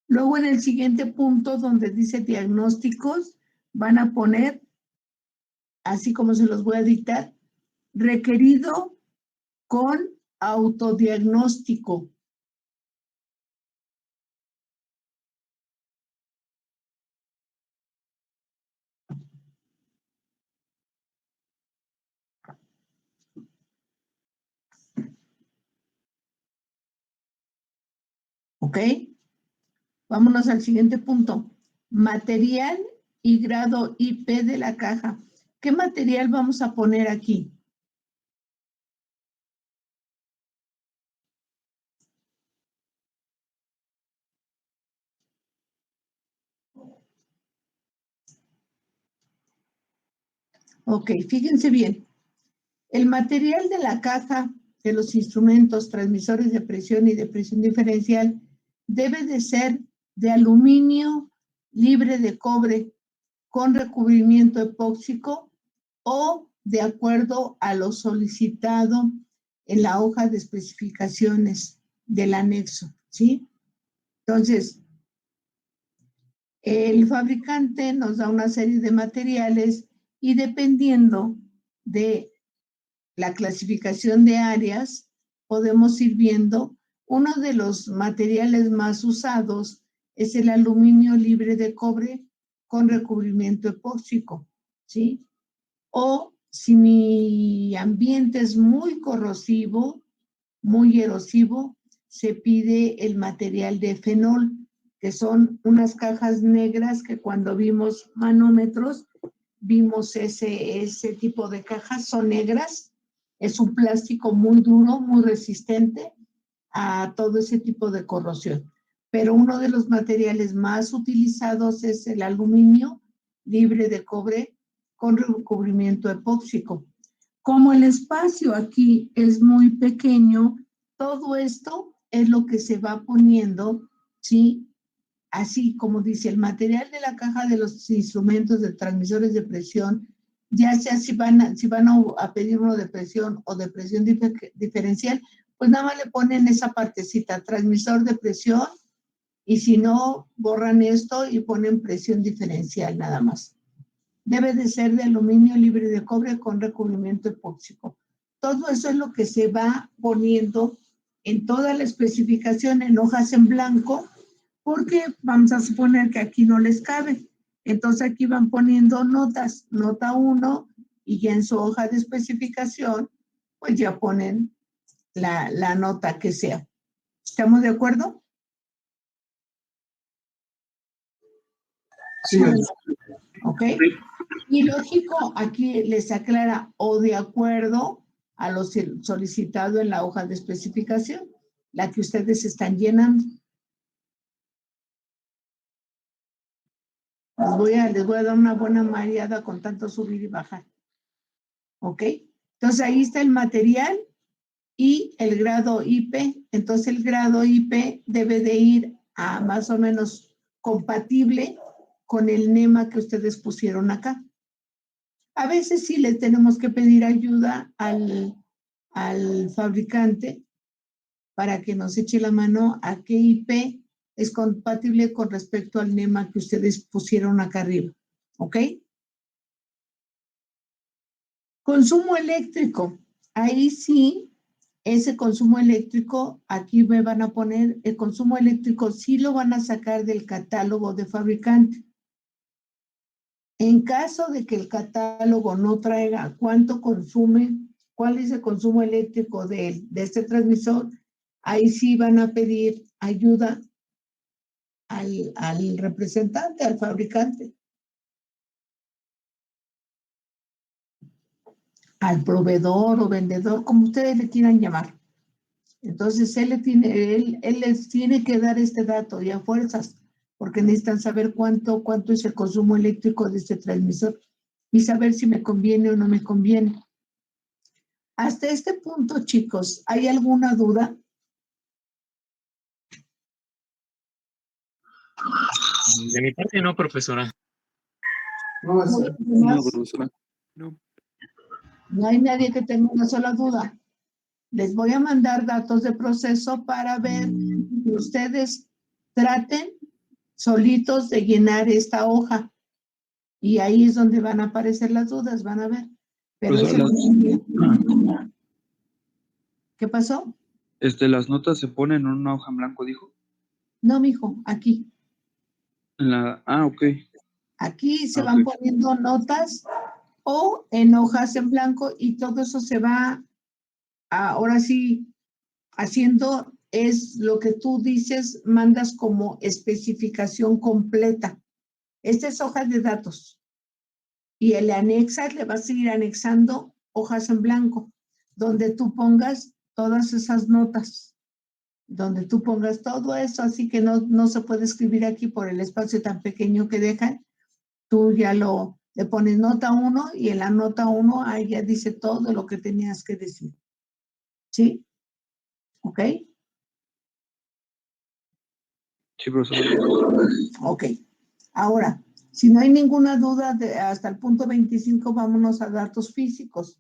Luego en el siguiente punto donde dice diagnósticos, van a poner, así como se los voy a dictar, requerido con autodiagnóstico. ¿Ok? Vámonos al siguiente punto. Material y grado IP de la caja. ¿Qué material vamos a poner aquí? Ok, fíjense bien. El material de la caja de los instrumentos transmisores de presión y de presión diferencial debe de ser de aluminio libre de cobre con recubrimiento epóxico o de acuerdo a lo solicitado en la hoja de especificaciones del anexo, ¿sí? Entonces, el fabricante nos da una serie de materiales y dependiendo de la clasificación de áreas, podemos ir viendo, uno de los materiales más usados es el aluminio libre de cobre con recubrimiento epóxico, ¿sí? O si mi ambiente es muy corrosivo, muy erosivo, se pide el material de fenol, que son unas cajas negras que cuando vimos manómetros, vimos ese tipo de cajas, son negras, es un plástico muy duro, muy resistente a todo ese tipo de corrosión. Pero uno de los materiales más utilizados es el aluminio libre de cobre con recubrimiento epóxico. Como el espacio aquí es muy pequeño, todo esto es lo que se va poniendo, ¿sí? Así como dice, el material de la caja de los instrumentos de transmisores de presión, ya sea si van a pedir uno de presión o de presión diferencial, pues nada más le ponen esa partecita, transmisor de presión, y si no, borran esto y ponen presión diferencial nada más. Debe de ser de aluminio libre de cobre con recubrimiento epóxico. Todo eso es lo que se va poniendo en toda la especificación en hojas en blanco, porque vamos a suponer que aquí no les cabe. Entonces aquí van poniendo notas, nota 1, y ya en su hoja de especificación, pues ya ponen la nota que sea. ¿Estamos de acuerdo? Sí. ¿Ok? Y lógico, aquí les aclara o de acuerdo a lo solicitado en la hoja de especificación, la que ustedes están llenando. Les voy a dar una buena mareada con tanto subir y bajar. ¿Ok? Entonces ahí está el material y el grado IP. Entonces el grado IP debe de ir a más o menos compatible con el NEMA que ustedes pusieron acá. A veces sí les tenemos que pedir ayuda al fabricante para que nos eche la mano a qué IP es compatible con respecto al NEMA que ustedes pusieron acá arriba. ¿Ok? Consumo eléctrico. Ahí sí, ese consumo eléctrico, aquí me van a poner, el consumo eléctrico sí lo van a sacar del catálogo de fabricante. En caso de que el catálogo no traiga cuánto consume, cuál es el consumo eléctrico de este transmisor, ahí sí van a pedir ayuda al representante, al fabricante, al proveedor o vendedor, como ustedes le quieran llamar. Entonces, él les tiene que dar este dato y a fuerzas, porque necesitan saber cuánto es el consumo eléctrico de este transmisor y saber si me conviene o no me conviene. Hasta este punto, chicos, ¿hay alguna duda? De mi parte no, profesora. No, profesora. No hay nadie que tenga una sola duda. Les voy a mandar datos de proceso para ver que ustedes traten solitos de llenar esta hoja. Y ahí es donde van a aparecer las dudas, van a ver. Pero Profesora, ¿Qué pasó? las notas se ponen en una hoja en blanco, dijo. No, mijo, aquí. Ok. Aquí se van poniendo notas o en hojas en blanco y todo eso se va, ahora sí, haciendo es lo que tú dices, mandas como especificación completa. esta es hoja de datos. Y el anexar le vas a ir anexando hojas en blanco, donde tú pongas todas esas notas, donde tú pongas todo eso, así que no se puede escribir aquí por el espacio tan pequeño que dejan. Tú ya le pones nota 1 y en la nota 1 ahí ya dice todo lo que tenías que decir. ¿Sí? ¿Ok? Sí, profesora. Ok. Ahora, si no hay ninguna duda hasta el punto 25, vámonos a datos físicos.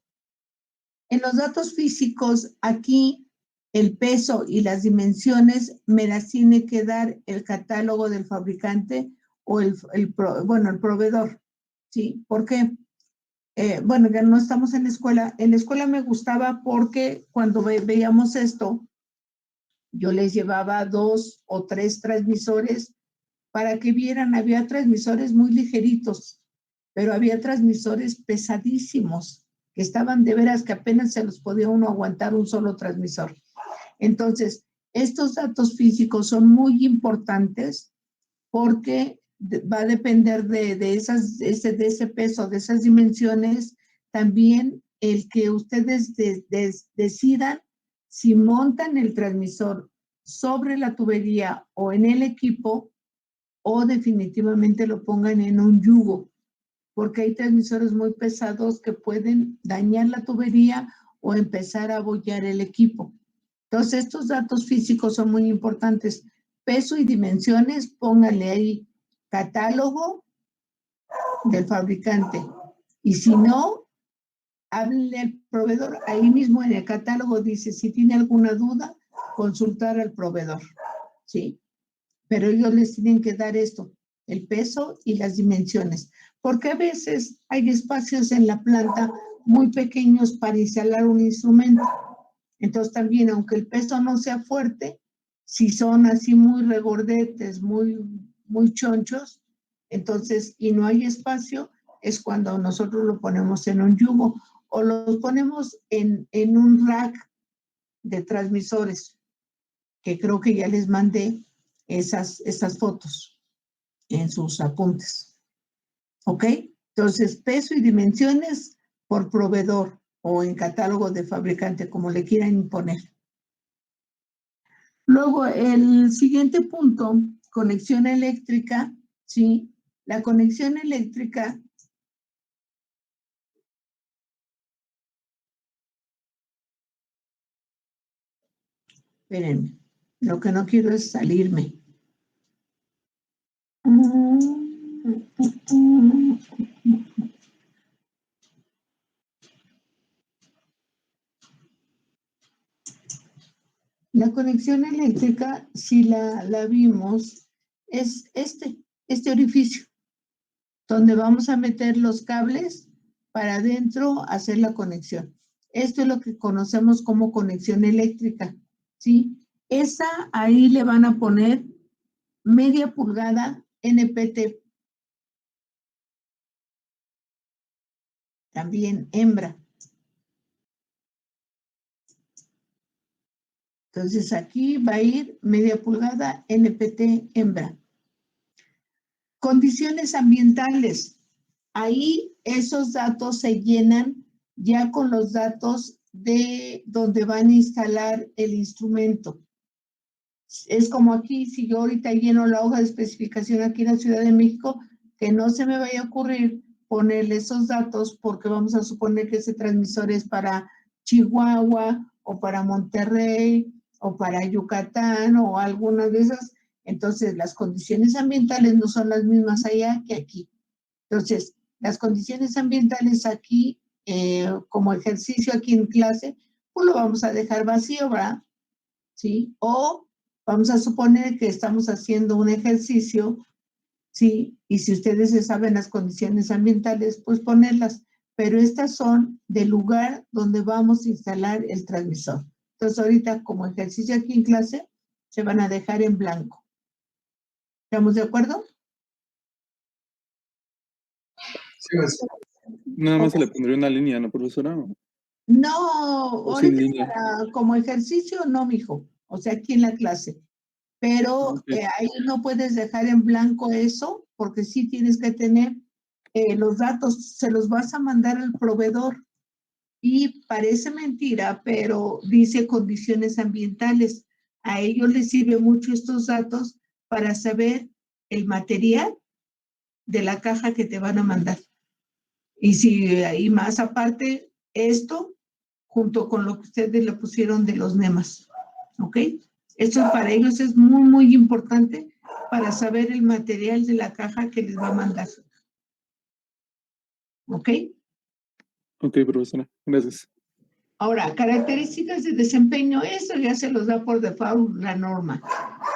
En los datos físicos, aquí el peso y las dimensiones me las tiene que dar el catálogo del fabricante o el proveedor. ¿Sí? ¿Por qué? Bueno, ya no estamos en la escuela. En la escuela me gustaba porque cuando veíamos esto, yo les llevaba 2 o 3 transmisores para que vieran. Había transmisores muy ligeritos, pero había transmisores pesadísimos, que estaban de veras que apenas se los podía uno aguantar un solo transmisor. Entonces, estos datos físicos son muy importantes porque va a depender de ese peso, de esas dimensiones, también el que ustedes decidan si montan el transmisor sobre la tubería o en el equipo, o definitivamente lo pongan en un yugo, porque hay transmisores muy pesados que pueden dañar la tubería o empezar a abollar el equipo. Entonces, estos datos físicos son muy importantes. Peso y dimensiones, póngale ahí catálogo del fabricante. Y si no, háblele al proveedor. Ahí mismo en el catálogo dice, si tiene alguna duda, consultar al proveedor. ¿Sí? Pero ellos les tienen que dar esto, el peso y las dimensiones, porque a veces hay espacios en la planta muy pequeños para instalar un instrumento. Entonces también, aunque el peso no sea fuerte, si son así muy regordetes, muy chonchos, entonces, y no hay espacio, es cuando nosotros lo ponemos en un yugo o lo ponemos en un rack de transmisores, que creo que ya les mandé esas fotos en sus apuntes. ¿Ok? Entonces, peso y dimensiones por proveedor o en catálogo de fabricante, como le quieran imponer. Luego, el siguiente punto, conexión eléctrica, ¿sí? La conexión eléctrica espérenme, lo que no quiero es salirme. La conexión eléctrica, si la vimos, es este orificio, donde vamos a meter los cables para adentro hacer la conexión. Esto es lo que conocemos como conexión eléctrica, ¿sí? Esa ahí le van a poner media pulgada NPT. También hembra. Entonces aquí va a ir media pulgada NPT hembra. Condiciones ambientales. Ahí esos datos se llenan ya con los datos de donde van a instalar el instrumento. Es como aquí, si yo ahorita lleno la hoja de especificación aquí en la Ciudad de México, que no se me vaya a ocurrir ponerle esos datos porque vamos a suponer que ese transmisor es para Chihuahua o para Monterrey o para Yucatán o alguna de esas. Entonces, las condiciones ambientales no son las mismas allá que aquí. Entonces, las condiciones ambientales aquí, como ejercicio aquí en clase, pues lo vamos a dejar vacío, ¿verdad? ¿Sí? O vamos a suponer que estamos haciendo un ejercicio, ¿sí? Y si ustedes se saben las condiciones ambientales, pues ponerlas. Pero estas son del lugar donde vamos a instalar el transmisor. Entonces, ahorita como ejercicio aquí en clase, se van a dejar en blanco. ¿Estamos de acuerdo? Sí, Nada más se le pondría una línea, ¿no, profesora? No, O sin ahorita línea. como ejercicio no, mijo. O sea, aquí en la clase. Pero Ok. ahí no puedes dejar en blanco eso porque sí tienes que tener los datos, se los vas a mandar al proveedor. Y parece mentira, pero dice condiciones ambientales. A ellos les sirve mucho estos datos para saber el material de la caja que te van a mandar. Y si hay más aparte, esto, junto con lo que ustedes le pusieron de los NEMAS. ¿Ok? Esto para ellos es muy, muy importante para saber el material de la caja que les va a mandar. ¿Ok? Ok, profesora, gracias. Ahora, características de desempeño, eso ya se los da por default la norma,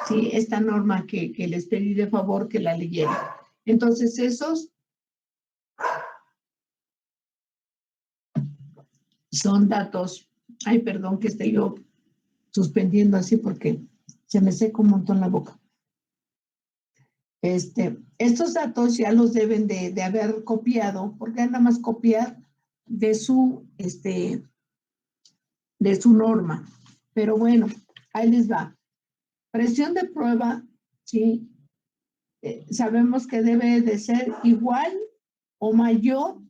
¿sí? Esta norma que les pedí de favor que la leyeran. Entonces, esos son datos. Ay, perdón que esté yo suspendiendo así porque se me seca un montón la boca. Estos datos ya los deben de haber copiado, porque nada más copiar de su norma. Pero bueno, ahí les va. Presión de prueba, ¿sí? Sabemos que debe de ser igual o mayor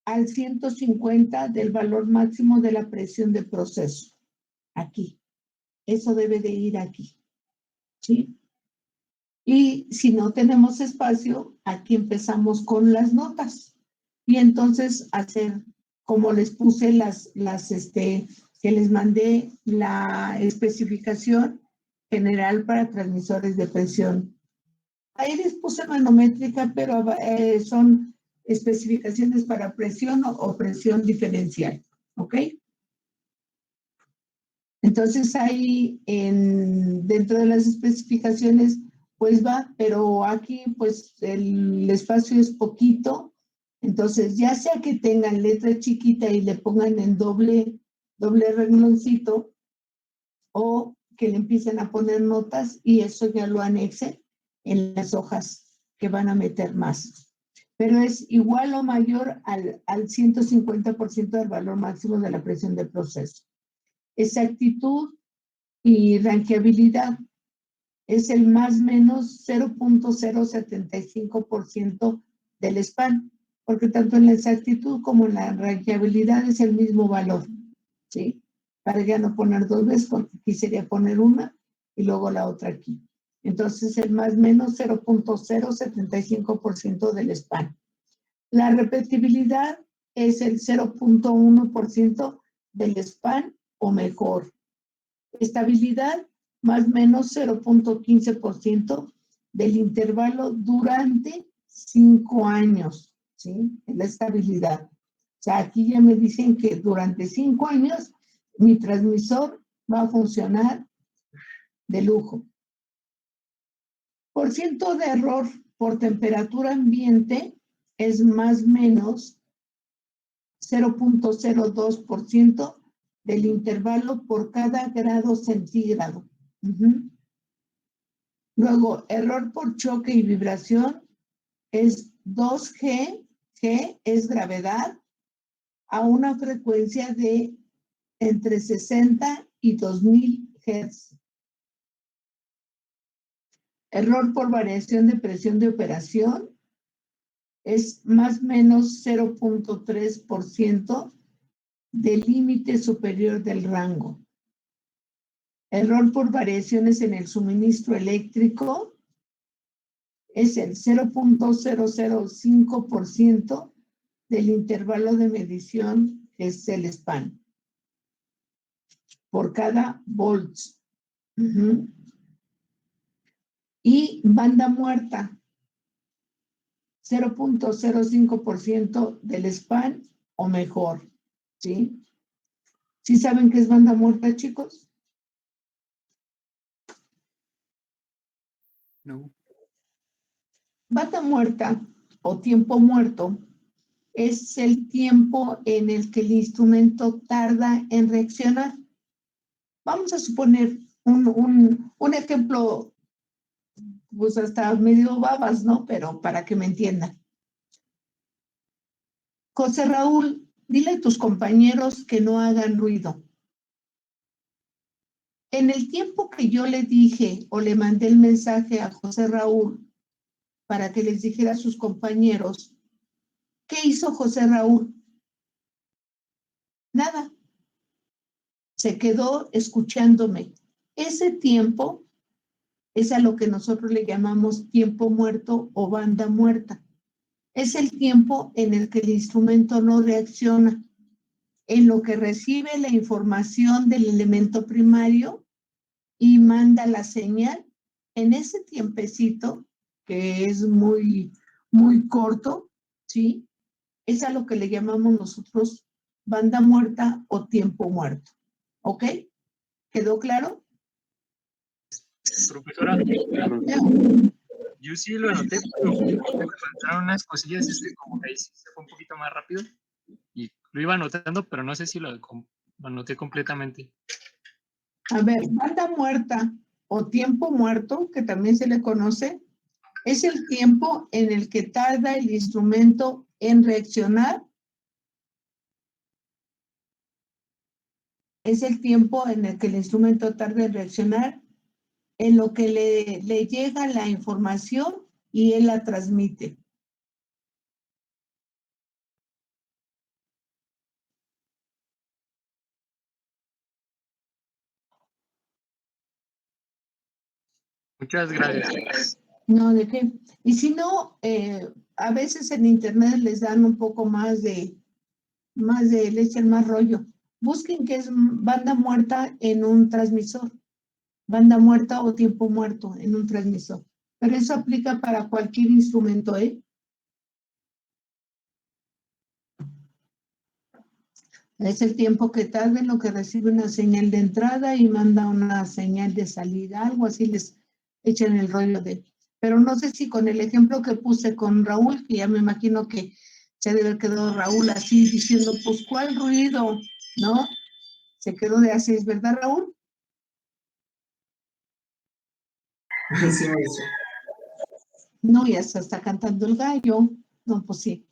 al 150 del valor máximo de la presión de proceso. Aquí. Eso debe de ir aquí. ¿Sí? Y si no tenemos espacio, aquí empezamos con las notas. Y entonces hacer, como les puse que les mandé la especificación general para transmisores de presión. Ahí les puse manométrica, pero son especificaciones para presión o presión diferencial. ¿Ok? Entonces ahí dentro de las especificaciones pues va, pero aquí pues el espacio es poquito, entonces ya sea que tengan letra chiquita y le pongan en doble rengloncito o que le empiecen a poner notas y eso ya lo anexe en las hojas que van a meter más. Pero es igual o mayor al 150% del valor máximo de la presión del proceso. Exactitud y ranqueabilidad es el más menos 0.075% del span, porque tanto en la exactitud como en la ranqueabilidad es el mismo valor, ¿sí? Para ya no poner dos veces, porque aquí sería poner una y luego la otra aquí. Entonces, el más menos 0.075% del span. La repetibilidad es el 0.1% del span o mejor. Estabilidad, más o menos 0.15% del intervalo durante 5 años, ¿sí? La estabilidad. O sea, aquí ya me dicen que durante 5 años mi transmisor va a funcionar de lujo. Por ciento de error por temperatura ambiente es más o menos 0.02% del intervalo por cada grado centígrado. Luego, error por choque y vibración es 2G, G es gravedad, a una frecuencia de entre 60 y 2000 Hz. Error por variación de presión de operación es más o menos 0.3% del límite superior del rango. Error por variaciones en el suministro eléctrico es el 0.005% del intervalo de medición, que es el span, por cada volts. Y banda muerta, 0.05% del span o mejor, ¿sí? ¿Sí saben qué es banda muerta, chicos? No. Banda muerta o tiempo muerto es el tiempo en el que el instrumento tarda en reaccionar. Vamos a suponer un ejemplo, pues hasta medio babas, ¿no? Pero para que me entiendan. José Raúl, dile a tus compañeros que no hagan ruido. En el tiempo que yo le dije o le mandé el mensaje a José Raúl para que les dijera a sus compañeros, ¿qué hizo José Raúl? Nada. Se quedó escuchándome. Ese tiempo es a lo que nosotros le llamamos tiempo muerto o banda muerta. Es el tiempo en el que el instrumento no reacciona, en lo que recibe la información del elemento primario y manda la señal. En ese tiempecito, que es muy, muy corto, ¿sí? Es a lo que le llamamos nosotros banda muerta o tiempo muerto. ¿Ok? ¿Quedó claro? Profesora, Ya. yo sí lo anoté, pero me faltaron unas cosillas, como que ahí sí se fue un poquito más rápido. Y lo iba anotando, pero no sé si lo anoté completamente. A ver, banda muerta o tiempo muerto, que también se le conoce, es el tiempo en el que tarda el instrumento en reaccionar. Es el tiempo en el que el instrumento tarda en reaccionar, en lo que le llega la información y él la transmite. Muchas gracias. No, ¿de qué? Y si no, a veces en internet les dan un poco le echan más rollo. Busquen qué es banda muerta en un transmisor. Banda muerta o tiempo muerto en un transmisor. Pero eso aplica para cualquier instrumento, ¿eh? Es el tiempo que tarda en lo que recibe una señal de entrada y manda una señal de salida, algo así les echan el rollo de. Pero no sé si con el ejemplo que puse con Raúl, que ya me imagino que se debe haber quedado Raúl así diciendo, pues, ¿cuál ruido? ¿No? Se quedó de así, ¿es verdad, Raúl? Sí, maestra. No, ya se está cantando el gallo. No, pues sí.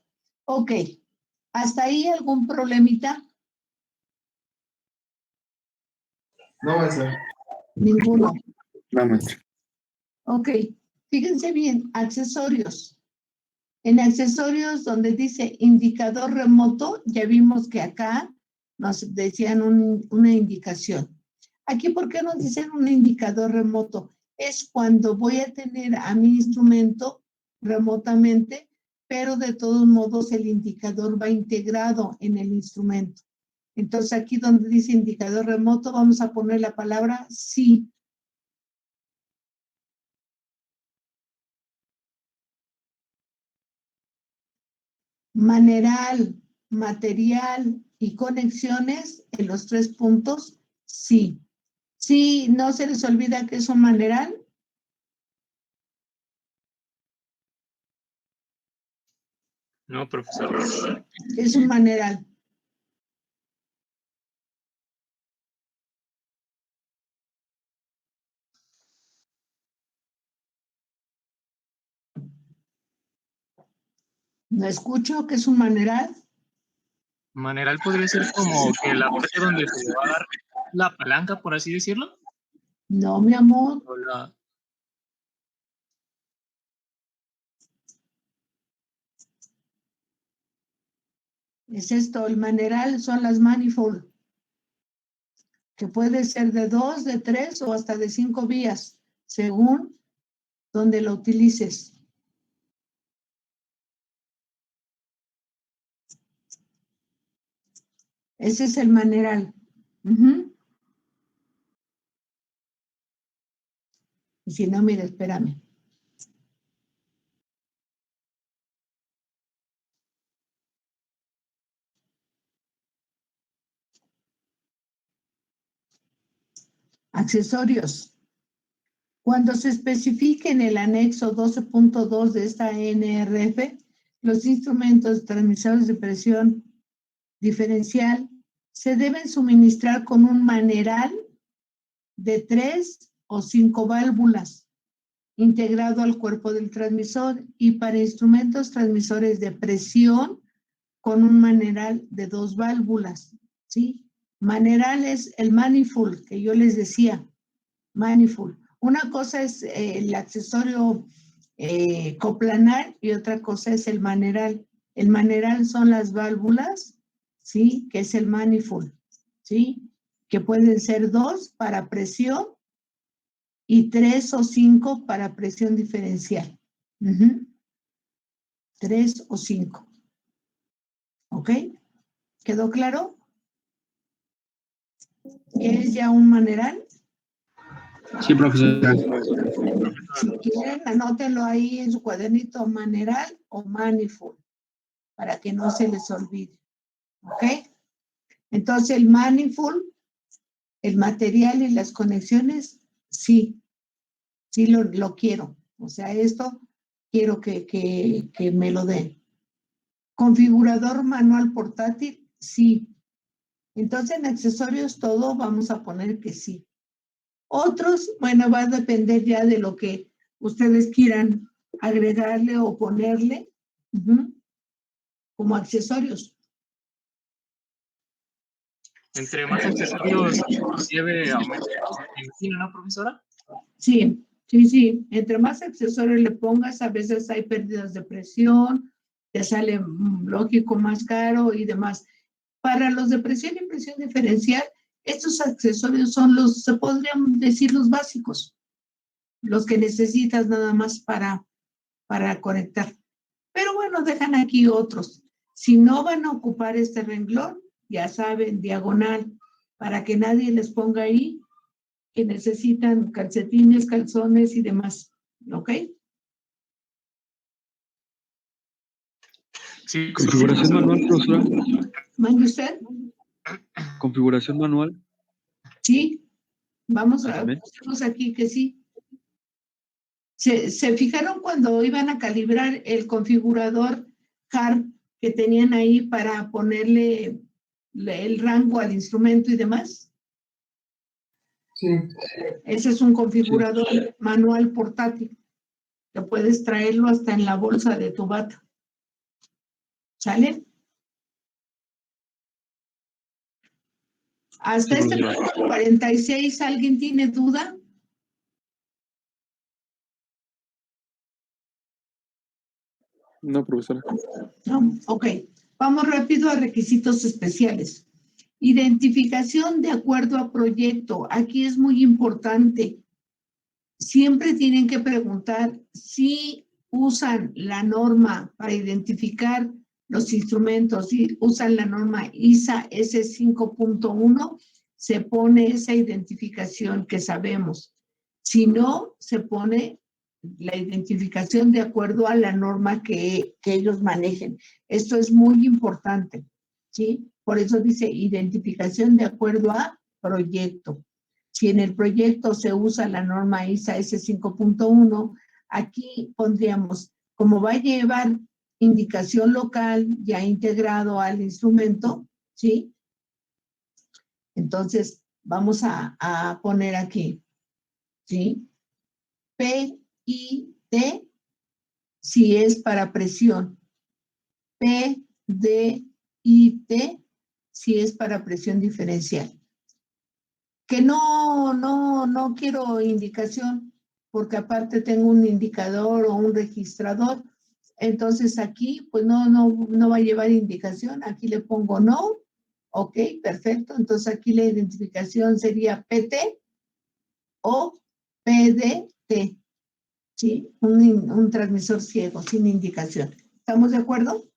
Ok. ¿Hasta ahí algún problemita? No, maestra. Ninguno. No, maestra. Ok. Fíjense bien, accesorios. En accesorios donde dice indicador remoto, ya vimos que acá nos decían una indicación. Aquí, ¿por qué nos dicen un indicador remoto? Es cuando voy a tener a mi instrumento remotamente, pero de todos modos el indicador va integrado en el instrumento. Entonces aquí donde dice indicador remoto vamos a poner la palabra sí. Maneral, material y conexiones en los 3 puntos, sí. Sí, no se les olvida que es un maneral. No, profesor. Es un maneral. No escucho que es un maneral. Maneral podría ser como que la parte donde se le va a dar la palanca, por así decirlo. No, mi amor. O la... Es esto, el maneral son las manifold, que puede ser de 2, de 3 o hasta de 5 vías, según donde lo utilices. Ese es el maneral. Y si no, mira, espérame. Accesorios. Cuando se especifique en el anexo 12.2 de esta NRF, los instrumentos transmisores de presión diferencial se deben suministrar con un maneral de 3 o 5 válvulas integrado al cuerpo del transmisor y para instrumentos transmisores de presión con un maneral de 2 válvulas, ¿sí? Maneral es el manifold que yo les decía, manifold. Una cosa es el accesorio coplanar y otra cosa es el maneral. El maneral son las válvulas, ¿sí? Que es el manifold, ¿sí? Que pueden ser 2 para presión y 3 o 5 para presión diferencial. 3 o 5. ¿Ok? ¿Quedó claro? ¿Es ya un maneral? Sí, profesora. Si quieren, anótenlo ahí en su cuadernito, maneral o manifold, para que no se les olvide. ¿Ok? Entonces, el manifold, el material y las conexiones, sí lo quiero. O sea, esto quiero que me lo den. Configurador manual portátil, sí. Entonces, en accesorios todo vamos a poner que sí. Otros, bueno, va a depender ya de lo que ustedes quieran agregarle o ponerle como accesorios. Entre más accesorios lleve aumento de imagino, ¿no, profesora? Sí, sí, sí. Entre más accesorios le pongas, a veces hay pérdidas de presión, te sale lógico más caro y demás. Para los de presión y presión diferencial, estos accesorios son los, se podrían decir los básicos, los que necesitas nada más para conectar. Pero bueno, dejan aquí otros. Si no van a ocupar este renglón, ya saben, diagonal, para que nadie les ponga ahí que necesitan calcetines, calzones y demás. ¿Ok? Sí. Configuración manual, profesora. ¿Mande usted? Configuración manual. Sí. Vamos a También. ponernos aquí que sí. ¿Se fijaron cuando iban a calibrar el configurador HARP que tenían ahí para ponerle el rango al instrumento y demás? Sí. Ese es un configurador manual portátil. Que puedes traerlo hasta en la bolsa de tu bata. ¿Sale? Hasta Sí, este profesora. 46, ¿alguien tiene duda? No, profesora. No, ok. Vamos rápido a requisitos especiales. Identificación de acuerdo a proyecto. Aquí es muy importante. Siempre tienen que preguntar si usan la norma para identificar los instrumentos, si usan la norma ISA S5.1, se pone esa identificación que sabemos. Si no, se pone la identificación de acuerdo a la norma que ellos manejen. Esto es muy importante, ¿sí? Por eso dice identificación de acuerdo a proyecto. Si en el proyecto se usa la norma ISA S5.1, aquí pondríamos, como va a llevar indicación local ya integrado al instrumento, ¿sí? Entonces, vamos a poner aquí, ¿sí? PIT, si es para presión. PDIT, si es para presión diferencial. Que no quiero indicación, porque aparte tengo un indicador o un registrador. Entonces aquí, pues no va a llevar indicación. Aquí le pongo no. Ok, perfecto. Entonces aquí la identificación sería PT o PDT. ¿Sí? Un transmisor ciego, sin indicación. ¿Estamos de acuerdo?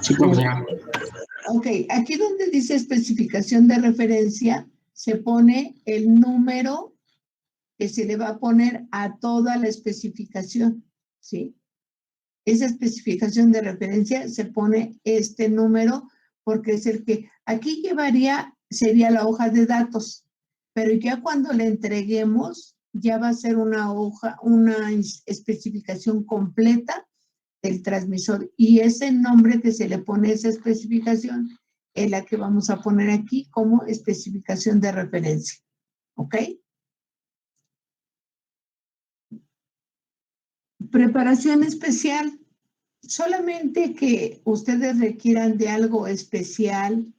Sí, profesora. Ok, aquí donde dice especificación de referencia, se pone el número que se le va a poner a toda la especificación, ¿sí? Esa especificación de referencia se pone este número porque es el que aquí llevaría, sería la hoja de datos, pero ya cuando le entreguemos, ya va a ser una hoja, una especificación completa del transmisor y ese nombre que se le pone a esa especificación es la que vamos a poner aquí como especificación de referencia. ¿Ok? Preparación especial. Solamente que ustedes requieran de algo especial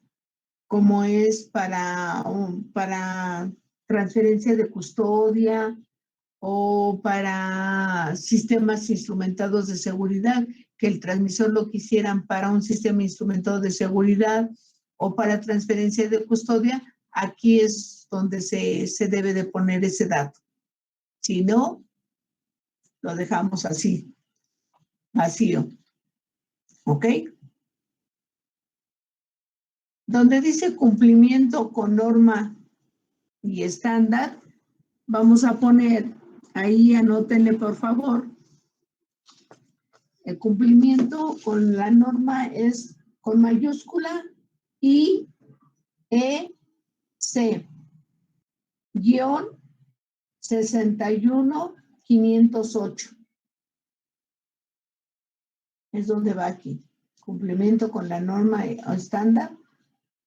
como es para transferencia de custodia o para sistemas instrumentados de seguridad, que el transmisor lo quisieran para un sistema instrumentado de seguridad o para transferencia de custodia, aquí es donde se debe de poner ese dato. Si no, lo dejamos así, vacío. ¿Ok? Donde dice cumplimiento con norma y estándar, vamos a poner, ahí anótenle por favor, el cumplimiento con la norma es con mayúscula I, E, C, guión 61508. Es donde va aquí. Cumplimiento con la norma estándar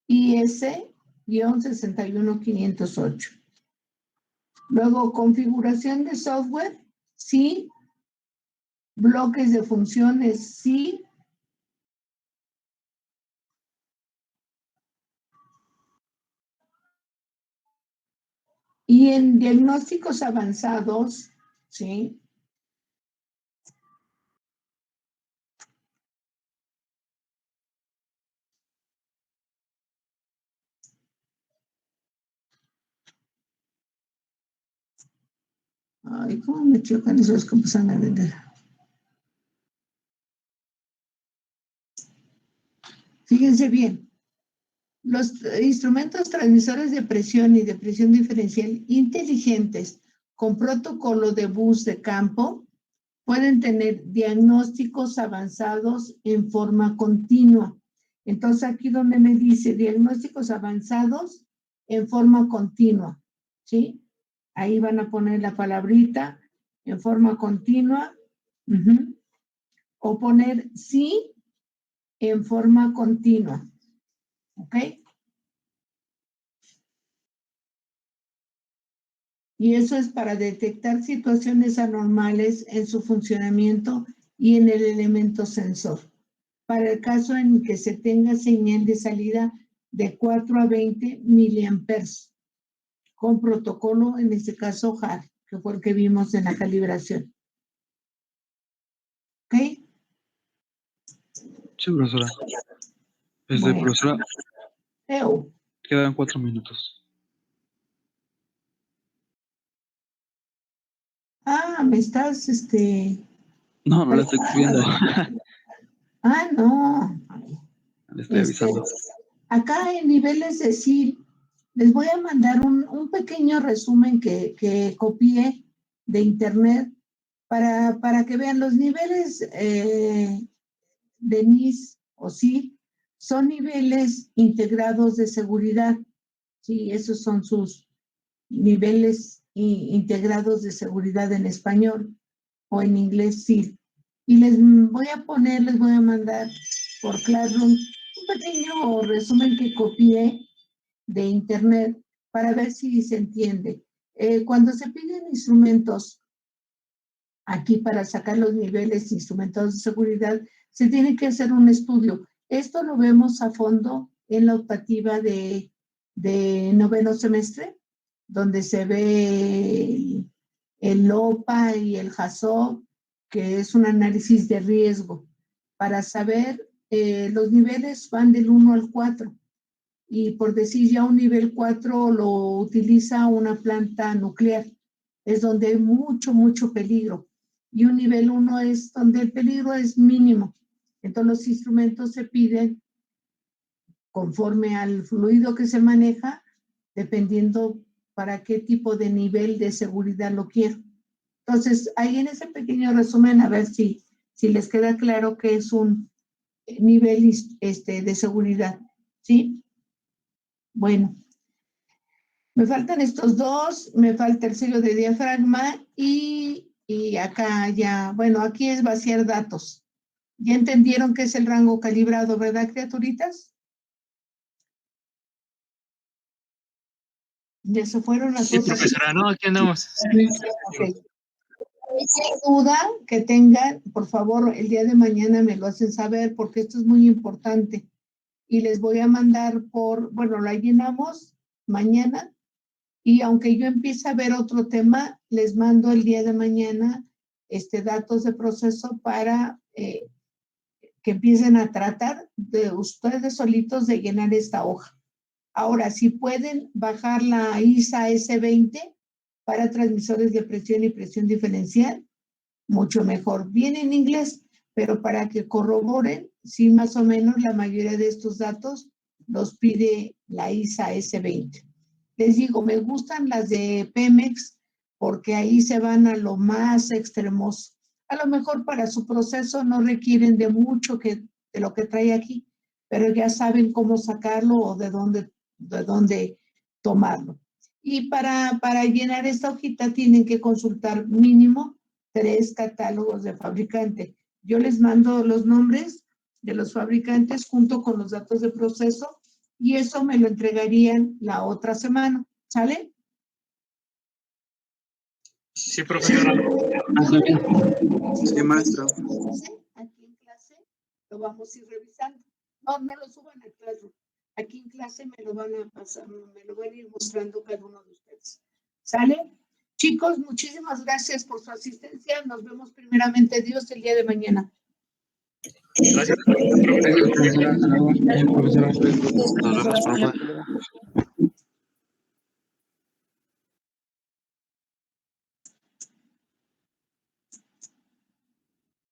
IS-61508. Luego, configuración de software, sí. Bloques de funciones, sí. Y en diagnósticos avanzados, sí. Ay, ¿cómo me chocan esos que empiezan a vender? Fíjense bien. Los instrumentos transmisores de presión y de presión diferencial inteligentes con protocolo de bus de campo pueden tener diagnósticos avanzados en forma continua. Entonces, aquí donde me dice diagnósticos avanzados en forma continua, ¿sí? Ahí van a poner la palabrita en forma continua. O poner sí en forma continua. ¿Ok? Y eso es para detectar situaciones anormales en su funcionamiento y en el elemento sensor. Para el caso en que se tenga señal de salida de 4 a 20 miliamperes, con protocolo, en este caso HAR, que fue el que vimos en la calibración. ¿Ok? Sí, profesora. Bueno. Profesora, quedan 4 minutos. Ah, me estás, No, no la estoy viendo. Ah, no. Le estoy avisando. Acá en niveles de SIL, les voy a mandar un pequeño resumen que copié de internet para que vean los niveles de NIS o SIL, son niveles integrados de seguridad. Sí, esos son sus niveles integrados de seguridad en español o en inglés SIL. Y les voy a mandar por Classroom un pequeño resumen que copié de internet para ver si se entiende. Cuando se piden instrumentos aquí para sacar los niveles instrumentados de seguridad, se tiene que hacer un estudio. Esto lo vemos a fondo en la optativa de noveno semestre, donde se ve el LOPA y el HACCP, que es un análisis de riesgo, para saber los niveles van del 1 al 4. Y por decir ya un nivel 4 lo utiliza una planta nuclear, es donde hay mucho, mucho peligro. Y un nivel 1 es donde el peligro es mínimo. Entonces los instrumentos se piden conforme al fluido que se maneja, dependiendo para qué tipo de nivel de seguridad lo quiero. Entonces, ahí en ese pequeño resumen, a ver si les queda claro que es un nivel de seguridad, ¿sí? Bueno, me faltan estos dos, me falta el sello de diafragma y acá ya, bueno, aquí es vaciar datos. ¿Ya entendieron qué es el rango calibrado, verdad, criaturitas? Ya se fueron a Sí, todos. profesora, no, aquí andamos. Okay. Cualquier duda que tengan, por favor, el día de mañana me lo hacen saber porque esto es muy importante. Y les voy a mandar la llenamos mañana Y aunque yo empiece a ver otro tema, les mando el día de mañana datos de proceso para que empiecen a tratar de ustedes solitos de llenar esta hoja. Ahora, si pueden bajar la ISA S20 para transmisores de presión y presión diferencial, mucho mejor. Viene en inglés, pero para que corroboren, sí, más o menos la mayoría de estos datos los pide la ISA S20. Les digo, me gustan las de Pemex porque ahí se van a lo más extremoso. A lo mejor para su proceso no requieren de mucho de lo que trae aquí, pero ya saben cómo sacarlo o de dónde tomarlo. Y para llenar esta hojita tienen que consultar mínimo 3 catálogos de fabricante. Yo les mando los nombres de los fabricantes junto con los datos de proceso y eso me lo entregarían la otra semana. ¿Sale? Sí, profesora. Está bien. Sí, maestro. Aquí en clase lo vamos a ir revisando. No lo suban a clase. Aquí en clase me lo van a pasar, me lo van a ir mostrando cada uno de ustedes. ¿Sale? Chicos, muchísimas gracias por su asistencia. Nos vemos primeramente Dios el día de mañana. Gracias. Gracias, profesora. Hasta luego. Profesora. Nos vemos, profe.